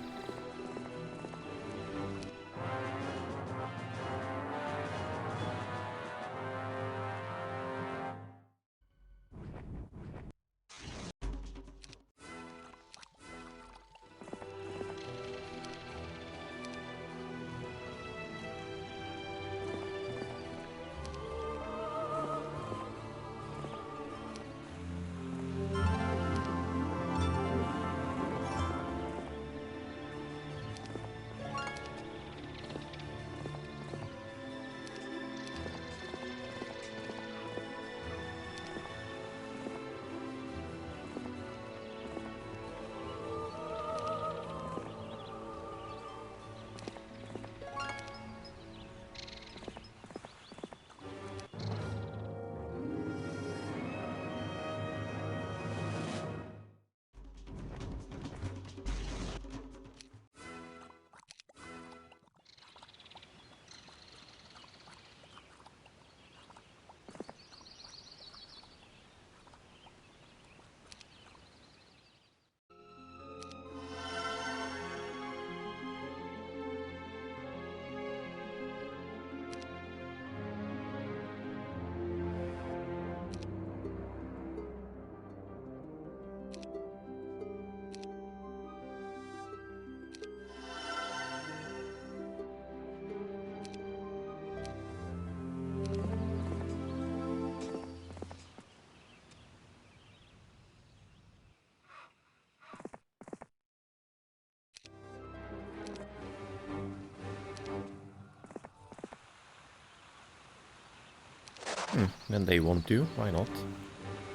When they want to, why not?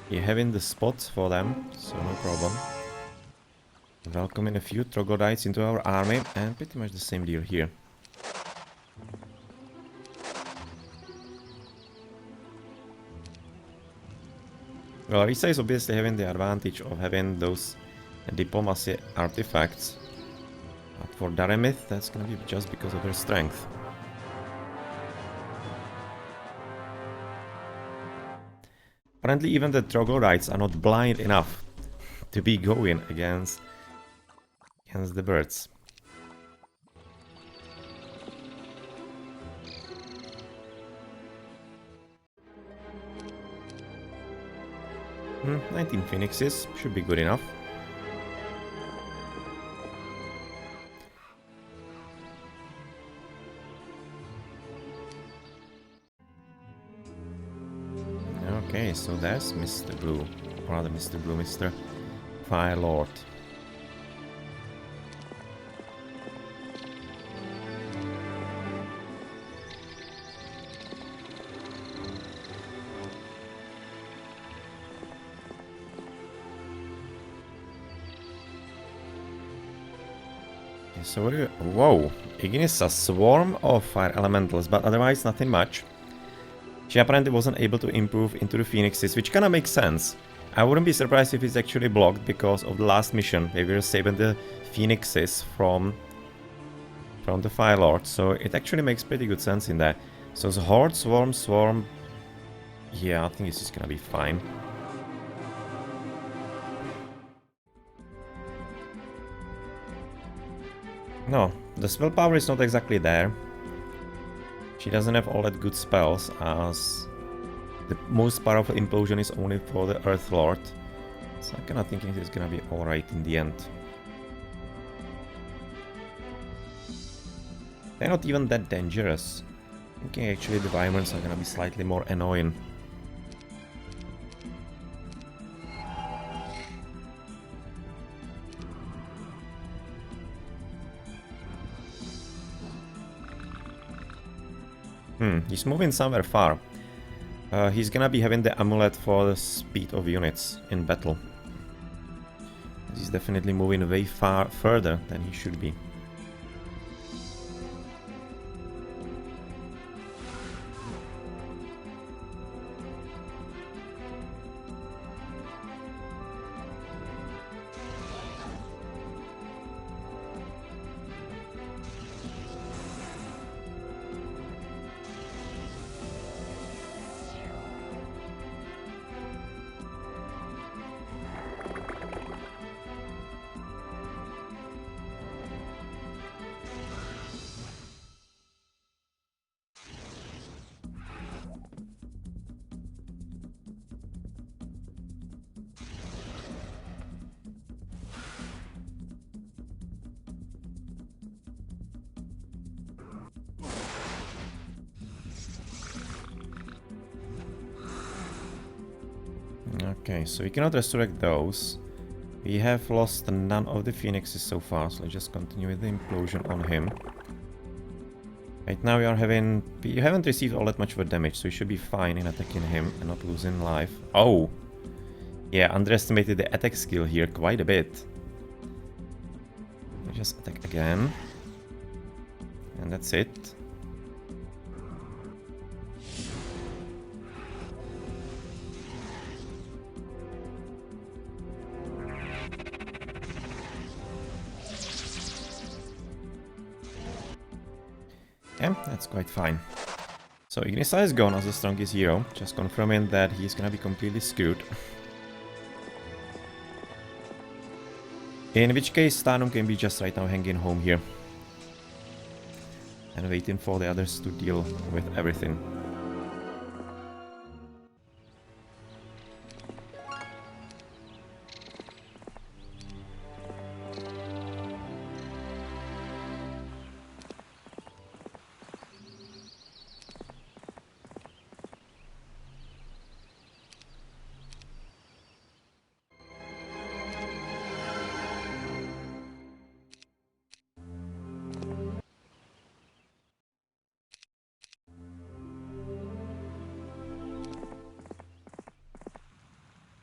You're having the spot for them, so no problem. Welcoming a few troglodytes into our army, and pretty much the same deal here. Well, Risa is obviously having the advantage of having those diplomacy artifacts. But for Daramith, that's gonna be just because of her strength. Apparently even the troglodytes are not blind enough to be going against the birds. 19 phoenixes should be good enough. Okay, so there's Mr. Blue. Or rather Mr. Blue, Mr. Fire Lord. Okay, so what do you... Whoa! Ignis a swarm of fire elementals, but otherwise nothing much. She apparently wasn't able to improve into the phoenixes, which kinda makes sense. I wouldn't be surprised if it's actually blocked because of the last mission. They were saving the phoenixes from the Fire Lord, so it actually makes pretty good sense in there. So the Horde, Swarm... Yeah, I think this is gonna be fine. No, the spell power is not exactly there. She doesn't have all that good spells, as the most powerful implosion is only for the Earth Lord. So I'm kinda thinking it's gonna be alright in the end. They're not even that dangerous. I'm thinking actually the Wyverns are gonna be slightly more annoying. He's moving somewhere far. He's gonna be having the amulet for the speed of units in battle. He's definitely moving way further than he should be. Okay, so we cannot resurrect those. We have lost none of the phoenixes so far, so let's just continue with the implosion on him. Right now we haven't received all that much of a damage, so we should be fine in attacking him and not losing life. Oh! Yeah, underestimated the attack skill here quite a bit. Let's just attack again. And that's it. Yeah, that's quite fine. So Ignisa is gone as the strongest hero, just confirming that he's gonna be completely screwed. In which case Tarnum can be just right now hanging home here. And waiting for the others to deal with everything.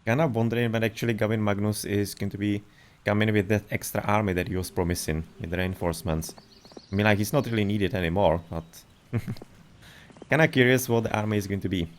Kind of wondering when actually Gavin Magnus is going to be coming with that extra army that he was promising with the reinforcements. I mean, like, he's not really needed anymore, but kind of curious what the army is going to be.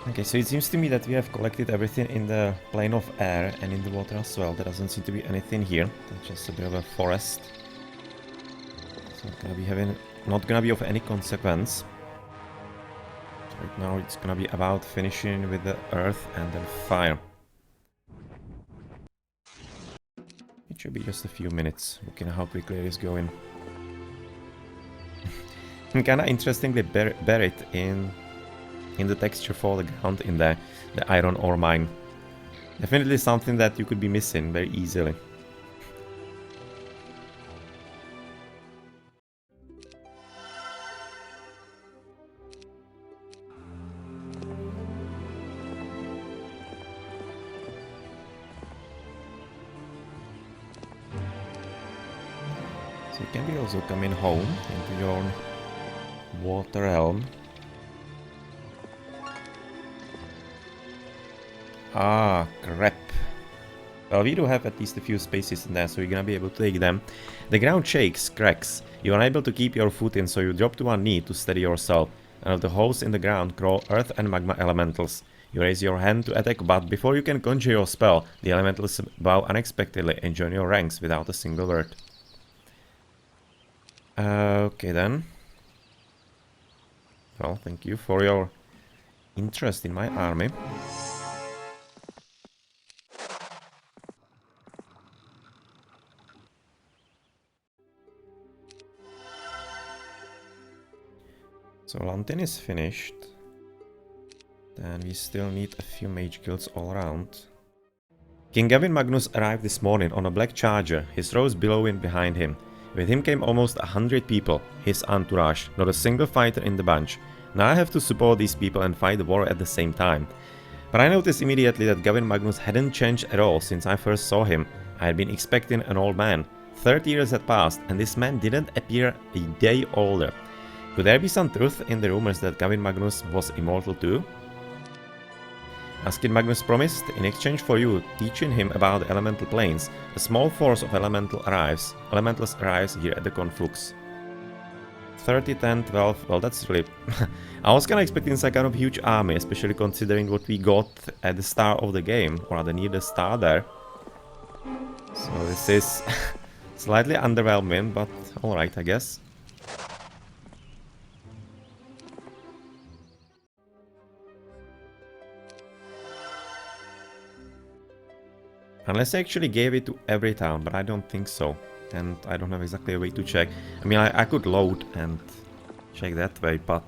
Okay, so it seems to me that we have collected everything in the plane of air and in the water as well. There doesn't seem to be anything here. That's just a bit of a forest. So not gonna be of any consequence. Right now it's gonna be about finishing with the earth and then fire. It should be just a few minutes, looking at how quickly it is going. Kinda interestingly buried in the texture for the ground in the iron ore mine. Definitely something that you could be missing very easily. So you can be also coming home into your water realm. Ah, crap. Well, we do have at least a few spaces in there, so you're gonna be able to take them. The ground shakes, cracks. You're unable to keep your foot in, so you drop to one knee to steady yourself. Out of the holes in the ground grow earth and magma elementals. You raise your hand to attack, but before you can conjure your spell, the elementals bow unexpectedly and join your ranks without a single word. Okay then. Well, thank you for your interest in my army. So Lantin is finished. Then we still need a few mage guilds all around. King Gavin Magnus arrived this morning on a black charger, his rose billowing behind him. With him came almost 100 people, his entourage, not a single fighter in the bunch. Now I have to support these people and fight the war at the same time. But I noticed immediately that Gavin Magnus hadn't changed at all since I first saw him. I had been expecting an old man. 30 years had passed and this man didn't appear a day older. Could there be some truth in the rumors that Gavin Magnus was immortal too? As King Magnus promised, in exchange for you teaching him about the elemental planes, a small force of elementals arrives here at the conflux. 30, 10, 12, well that's really... I was kinda expecting some kind of huge army, especially considering what we got at the start of the game, or rather near the start there. So this is slightly underwhelming, but alright I guess. Unless I actually gave it to every town, but I don't think so. And I don't have exactly a way to check. I mean, I could load and check that way, but...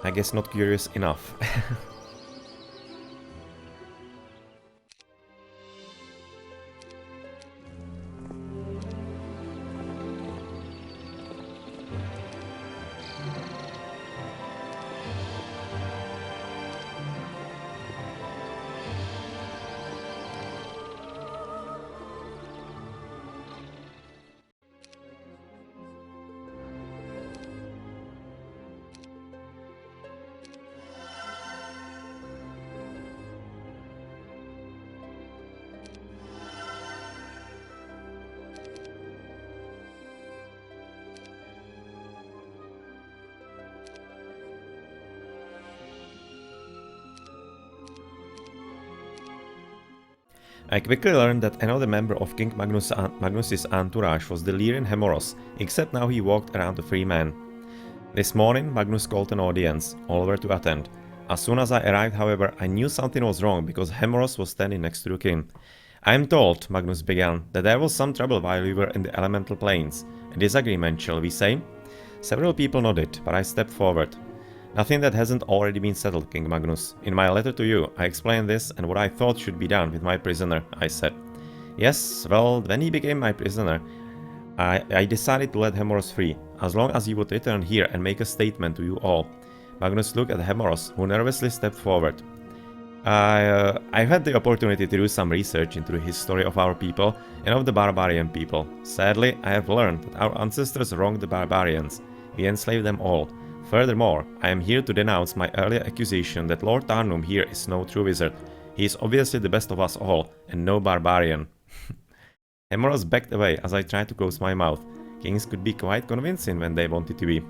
I guess not curious enough. I quickly learned that another member of King Magnus's entourage was the Lyrian Hemoros, except now he walked around a free man. This morning, Magnus called an audience. All were to attend. As soon as I arrived, however, I knew something was wrong because Hemoros was standing next to the king. I am told, Magnus began, that there was some trouble while we were in the elemental planes. A disagreement, shall we say? Several people nodded, but I stepped forward. Nothing that hasn't already been settled, King Magnus. In my letter to you, I explained this and what I thought should be done with my prisoner, I said. Yes, well, when he became my prisoner, I decided to let Hemoros free, as long as he would return here and make a statement to you all. Magnus looked at Hemoros, who nervously stepped forward. I've had the opportunity to do some research into the history of our people and of the Barbarian people. Sadly, I have learned that our ancestors wronged the Barbarians. We enslaved them all. Furthermore, I am here to denounce my earlier accusation that Lord Tarnum here is no true wizard. He is obviously the best of us all, and no barbarian. Hemoros backed away as I tried to close my mouth. Kings could be quite convincing when they wanted to be.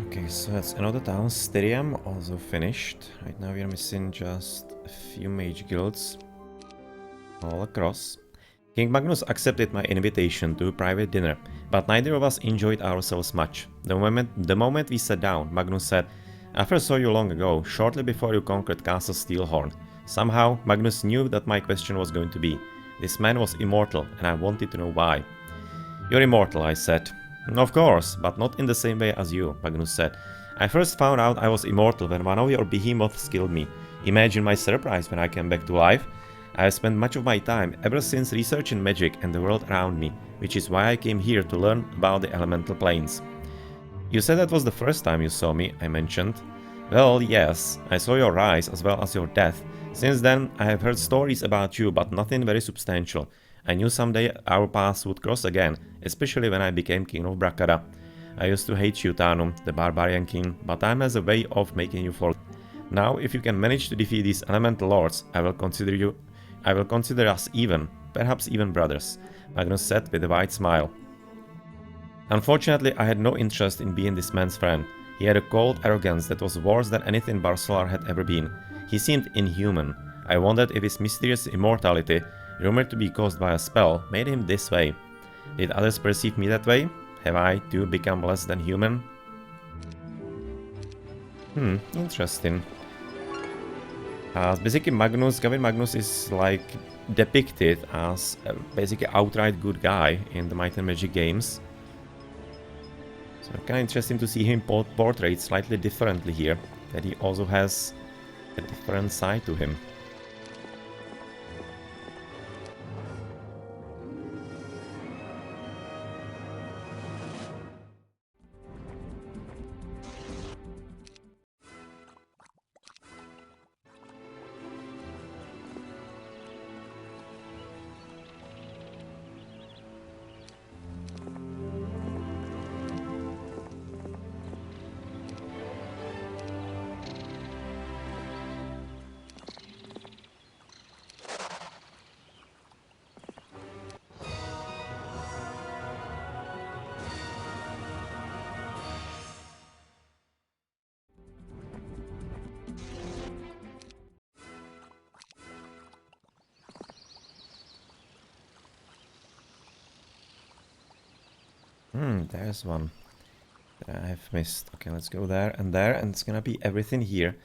Okay, so that's another town. Styrium also finished. Right now we are missing just a few mage guilds all across. King Magnus accepted my invitation to a private dinner, but neither of us enjoyed ourselves much. The moment we sat down, Magnus said, "I first saw you long ago, shortly before you conquered Castle Steelhorn." Somehow, Magnus knew that my question was going to be. This man was immortal, and I wanted to know why. "You're immortal," I said. "Of course, but not in the same way as you," Magnus said. "I first found out I was immortal when one of your behemoths killed me. Imagine my surprise when I came back to life. I have spent much of my time ever since researching magic and the world around me, which is why I came here to learn about the elemental planes." "You said that was the first time you saw me," I mentioned. "Well, yes, I saw your rise as well as your death. Since then, I have heard stories about you, but nothing very substantial. I knew someday our paths would cross again, especially when I became king of Bracara. I used to hate you, Tarnum, the barbarian king, but time has a way of making you forget. Now, if you can manage to defeat these elemental lords, I will consider us even, perhaps even brothers," Magnus said with a wide smile. Unfortunately, I had no interest in being this man's friend. He had a cold arrogance that was worse than anything Barsolar had ever been. He seemed inhuman. I wondered if his mysterious immortality, rumored to be caused by a spell, made him this way. Did others perceive me that way? Have I, too, become less than human? Interesting. Basically, Gavin Magnus is like depicted as a basically outright good guy in the Might and Magic games. So kind of interesting to see him portrayed slightly differently here, that he also has a different side to him. There's one that I have missed. Okay, let's go there, and it's gonna be everything here.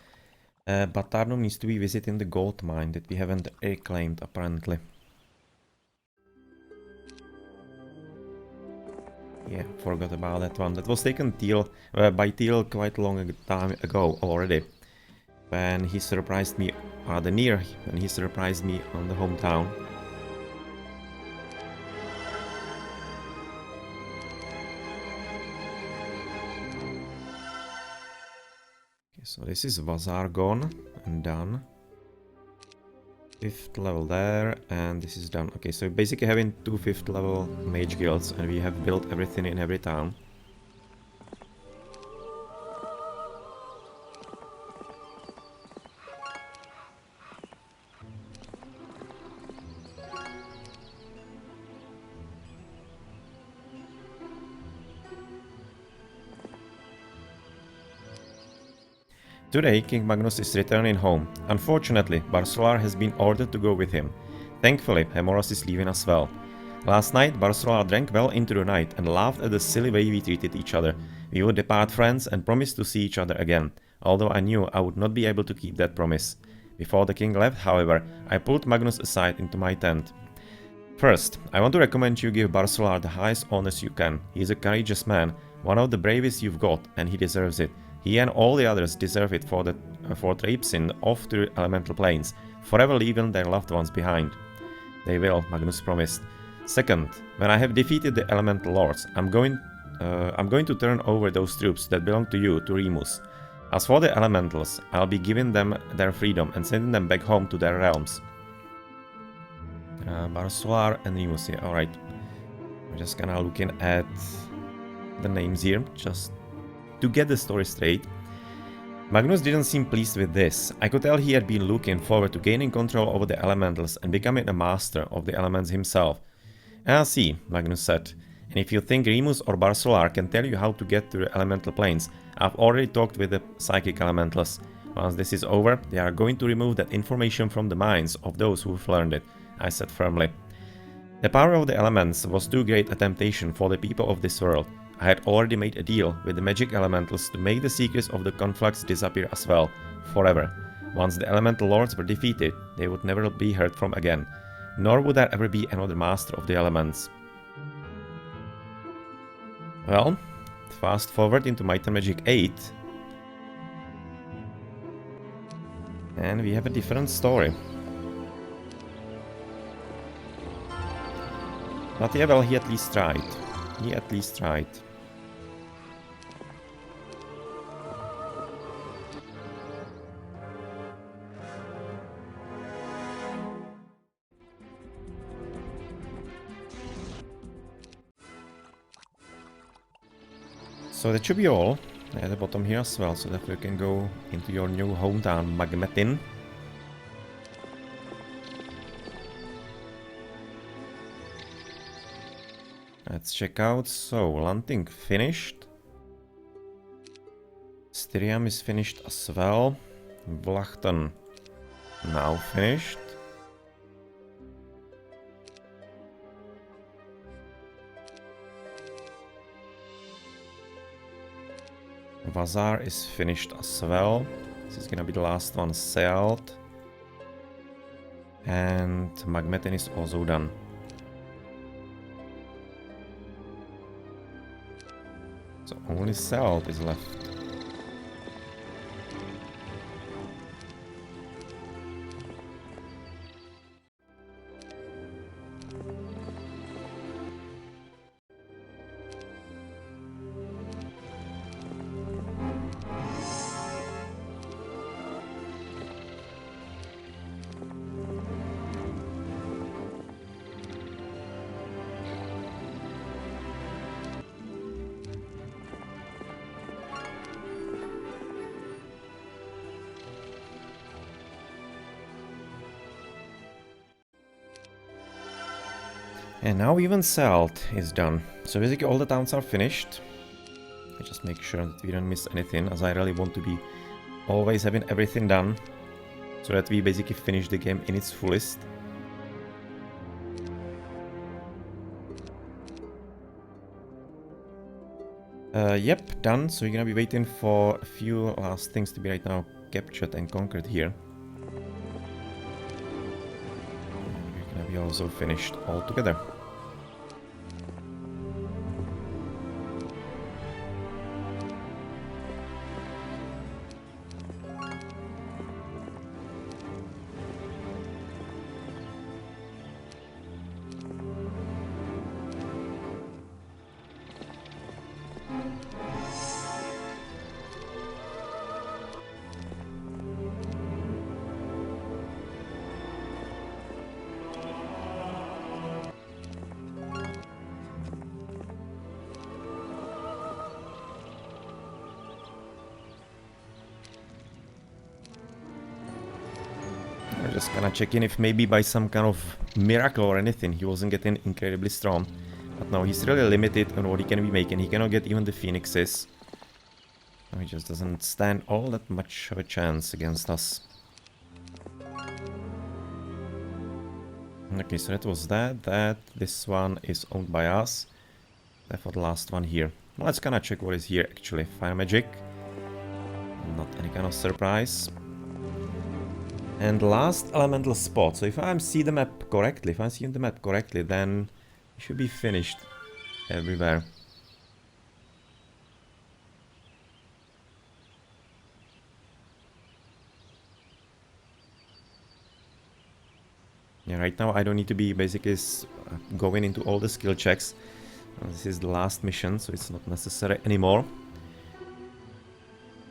But Tarnum needs to be visiting the gold mine that we haven't reclaimed, apparently. Yeah, forgot about that one. That was taken by Teal quite a long time ago already. when he surprised me, rather near when he surprised me on the hometown. Okay, so this is Vazar gone and done. 5th level there, and this is done. Okay, so basically having 2 5th level mage guilds, and we have built everything in every town. Today, King Magnus is returning home. Unfortunately, Barsolar has been ordered to go with him. Thankfully, Hemoros is leaving as well. Last night, Barsolar drank well into the night and laughed at the silly way we treated each other. We would depart friends and promised to see each other again, although I knew I would not be able to keep that promise. Before the king left, however, I pulled Magnus aside into my tent. First, I want to recommend you give Barsolar the highest honors you can. He is a courageous man, one of the bravest you've got, and he deserves it. He and all the others deserve it for traipsing off to the elemental planes, forever leaving their loved ones behind. They will, Magnus promised. Second, when I have defeated the elemental lords, I'm going to turn over those troops that belong to you to Remus. As for the elementals, I'll be giving them their freedom and sending them back home to their realms. Barsolar and Remus, yeah, alright. I'm just kinda looking at the names here, just to get the story straight. Magnus didn't seem pleased with this. I could tell he had been looking forward to gaining control over the elementals and becoming a master of the elements himself. I see, Magnus said. And if you think Remus or Barsolar can tell you how to get to the elemental planes, I've already talked with the psychic elementals. Once this is over, they are going to remove that information from the minds of those who've learned it, I said firmly. The power of the elements was too great a temptation for the people of this world. I had already made a deal with the magic elementals to make the secrets of the conflicts disappear as well, forever. Once the elemental lords were defeated, they would never be heard from again, nor would there ever be another master of the elements. Well, fast forward into Might and Magic 8, and we have a different story. But yeah, well, he at least tried. He at least tried. So that should be all at the bottom here as well, so that we can go into your new hometown, Magmetin. Let's check out. So, Lanting finished. Styriam is finished as well. Vlachten now finished. Vazar is finished as well. This is gonna be the last one sailed. And Magmetin is also done. So only Salt is left. And now even Salt is done. So basically all the towns are finished. I just make sure that we don't miss anything, as I really want to be always having everything done, so that we basically finish the game in its fullest. Yep, done. So you're gonna be waiting for a few last things to be right now captured and conquered here. We're gonna be also finished altogether. Just gonna check in if maybe by some kind of miracle or anything he wasn't getting incredibly strong. But no, he's really limited on what he can be making. He cannot get even the phoenixes. No, he just doesn't stand all that much of a chance against us. Okay, so that was that. This one is owned by us. Therefore the last one here. Well, let's kinda check what is here actually. Fire magic. Not any kind of surprise. And last elemental spot. So if I see the map correctly, if I'm seeing the map correctly, then it should be finished everywhere. Yeah, right now I don't need to be basically going into all the skill checks. This is the last mission, so it's not necessary anymore.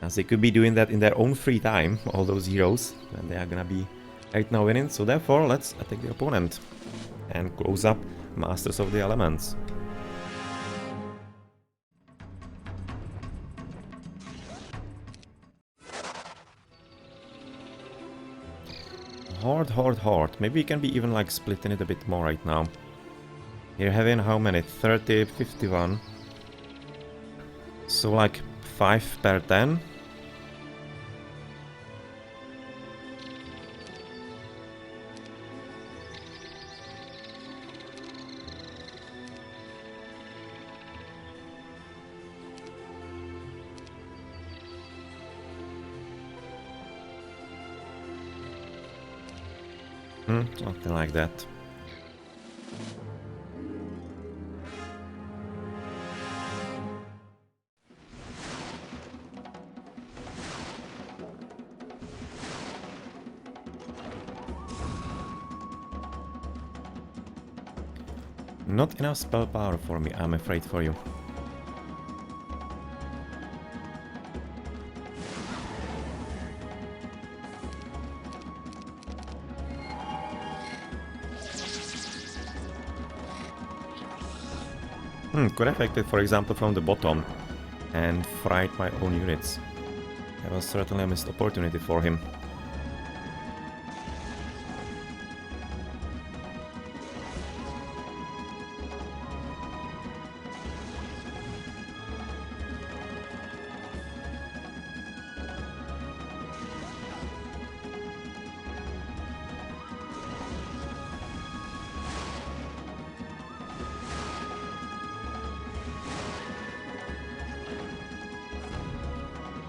As they could be doing that in their own free time, all those heroes, and they are gonna be right now winning. So therefore, let's attack the opponent and close up Masters of the Elements. Hard. Maybe we can be even like splitting it a bit more right now. You're having how many? 30, 51. So like 5 per 10. Something like that. Not enough spell power for me, I'm afraid for you. Could have acted, for example, from the bottom and fried my own units. That was certainly a missed opportunity for him.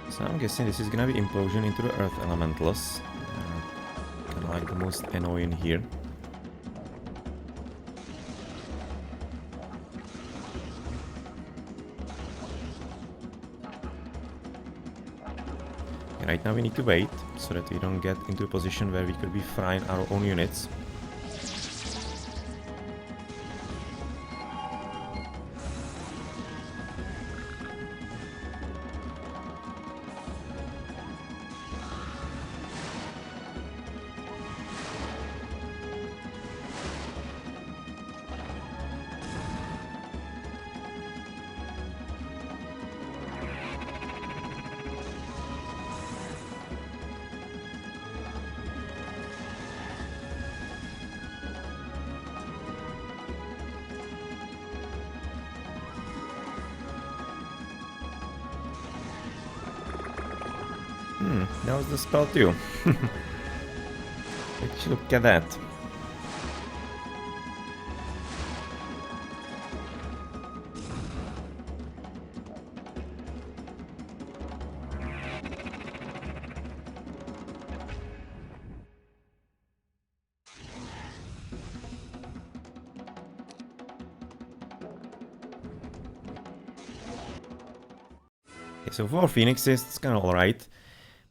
So I'm guessing this is gonna be implosion into the earth elementals. Kinda like the most annoying here. And right now we need to wait so that we don't get into a position where we could be frying our own units. That was the spell too. Let's look at that. Okay, so 4 phoenixes, it's kinda alright.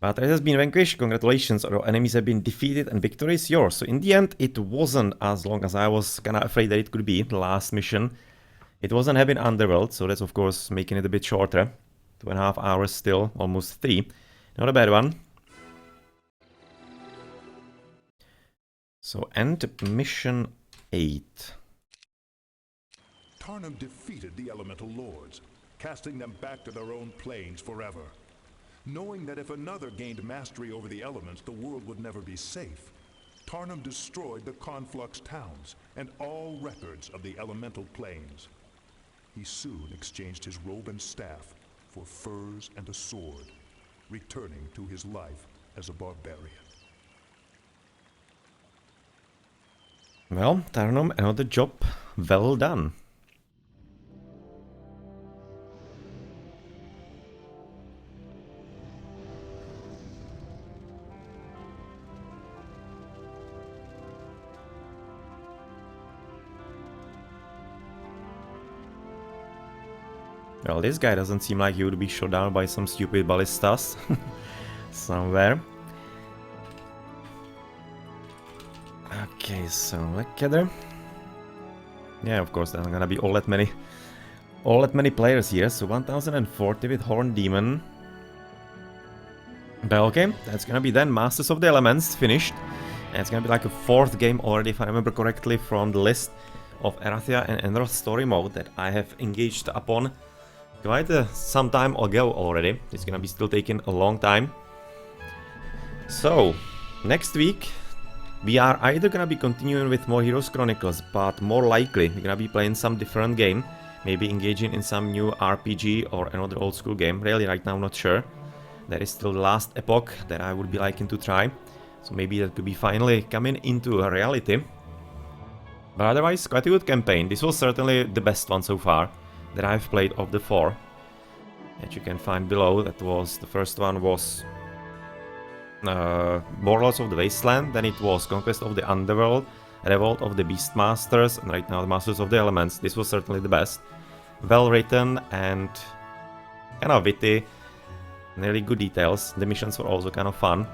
But it has been vanquished, congratulations, our enemies have been defeated and victory is yours. So in the end, it wasn't as long as I was kinda afraid that it could be, the last mission. It wasn't having Underworld, so that's of course making it a bit shorter. 2.5 hours still, almost 3. Not a bad one. So end mission 8. Tarnum defeated the elemental lords, casting them back to their own planes forever. Knowing that if another gained mastery over the elements, the world would never be safe, Tarnum destroyed the Conflux towns and all records of the elemental planes. He soon exchanged his robe and staff for furs and a sword, returning to his life as a barbarian. Well, Tarnum, another job well done. Well, this guy doesn't seem like he would be shot down by some stupid ballistas somewhere. Okay, so look at her. Yeah, of course, there's gonna be all that many players here. So 1040 with Horn Demon. But okay, that's gonna be then Masters of the Elements finished. And it's gonna be like a fourth game already, if I remember correctly, from the list of Erathia and Enroth story mode that I have engaged upon quite some time ago already. It's gonna be still taking a long time. So, next week we are either gonna be continuing with more Heroes Chronicles, but more likely we're gonna be playing some different game, maybe engaging in some new RPG or another old school game. Really, right now, not sure. That is still the last epoch that I would be liking to try. So maybe that could be finally coming into a reality. But otherwise, quite a good campaign. This was certainly the best one so far that I've played of the four that you can find below. That was, the first one was Warlords of the Wasteland, then it was Conquest of the Underworld, Revolt of the Beastmasters, and right now the Masters of the Elements. This was certainly the best. Well written and kind of witty, really good details. The missions were also kind of fun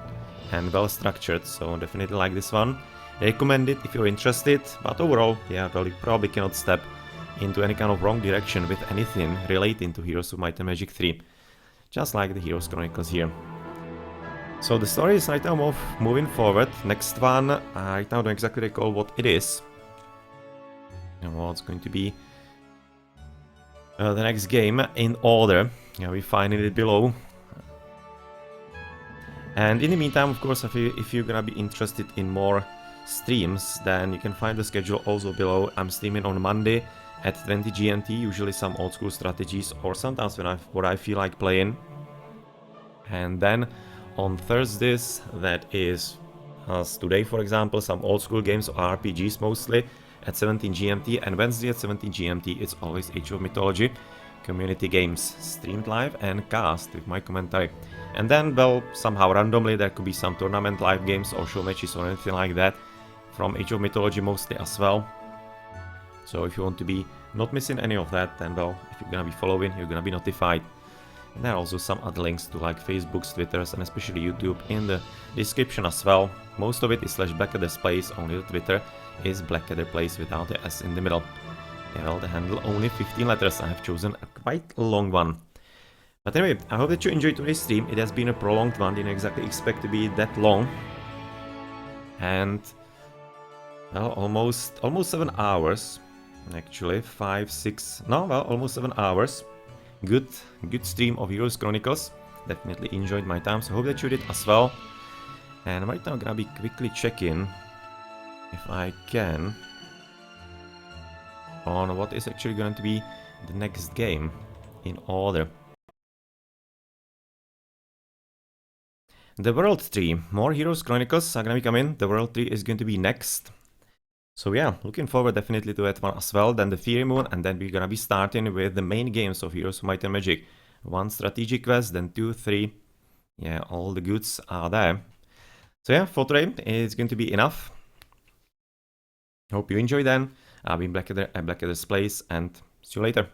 and well structured, so definitely like this one. Recommend it if you're interested, but overall, yeah, well, you probably cannot step into any kind of wrong direction with anything relating to Heroes of Might and Magic 3. Just like the Heroes Chronicles here. So the story is right now moving forward. Next one, I right now don't exactly recall what it is. And what's going to be the next game in order. Yeah, we're finding it below. And in the meantime, of course, if you're gonna be interested in more streams, then you can find the schedule also below. I'm streaming on Monday at 20 GMT, usually some old school strategies, or sometimes what I feel like playing. And then on Thursdays, that is as today for example, some old school games or RPGs mostly at 17 GMT, and Wednesday at 17 GMT it's always Age of Mythology community games, streamed live and cast with my commentary. And then, well, somehow randomly there could be some tournament live games or show matches or anything like that from Age of Mythology mostly as well. So if you want to be not missing any of that, then well, if you're gonna be following, you're gonna be notified. And there are also some other links to like Facebook's, Twitter's, and especially YouTube in the description as well. Most of it is /Blackadder's only the Twitter is Blackadder without the S in the middle. Yeah, well, the handle only 15 letters, I have chosen a quite long one. But anyway, I hope that you enjoyed today's stream. It has been a prolonged one, didn't exactly expect to be that long. And, well, almost 7 hours. Actually, 5, 6, no, well, almost 7 hours. Good stream of Heroes Chronicles. Definitely enjoyed my time, so hope that you did as well. And right now I'm gonna be quickly checking if I can on what is actually going to be the next game in order. The World 3, more Heroes Chronicles are gonna be coming. The World 3 is going to be next. So yeah, looking forward definitely to that one as well. Then the Fury Moon, and then we're gonna be starting with the main games of Heroes of Might and Magic. 1 strategic quest, then 2, 3. Yeah, all the goods are there. So yeah, for today it's going to be enough. Hope you enjoyed then. I've been Blackadder at Blackadder's Place, and see you later.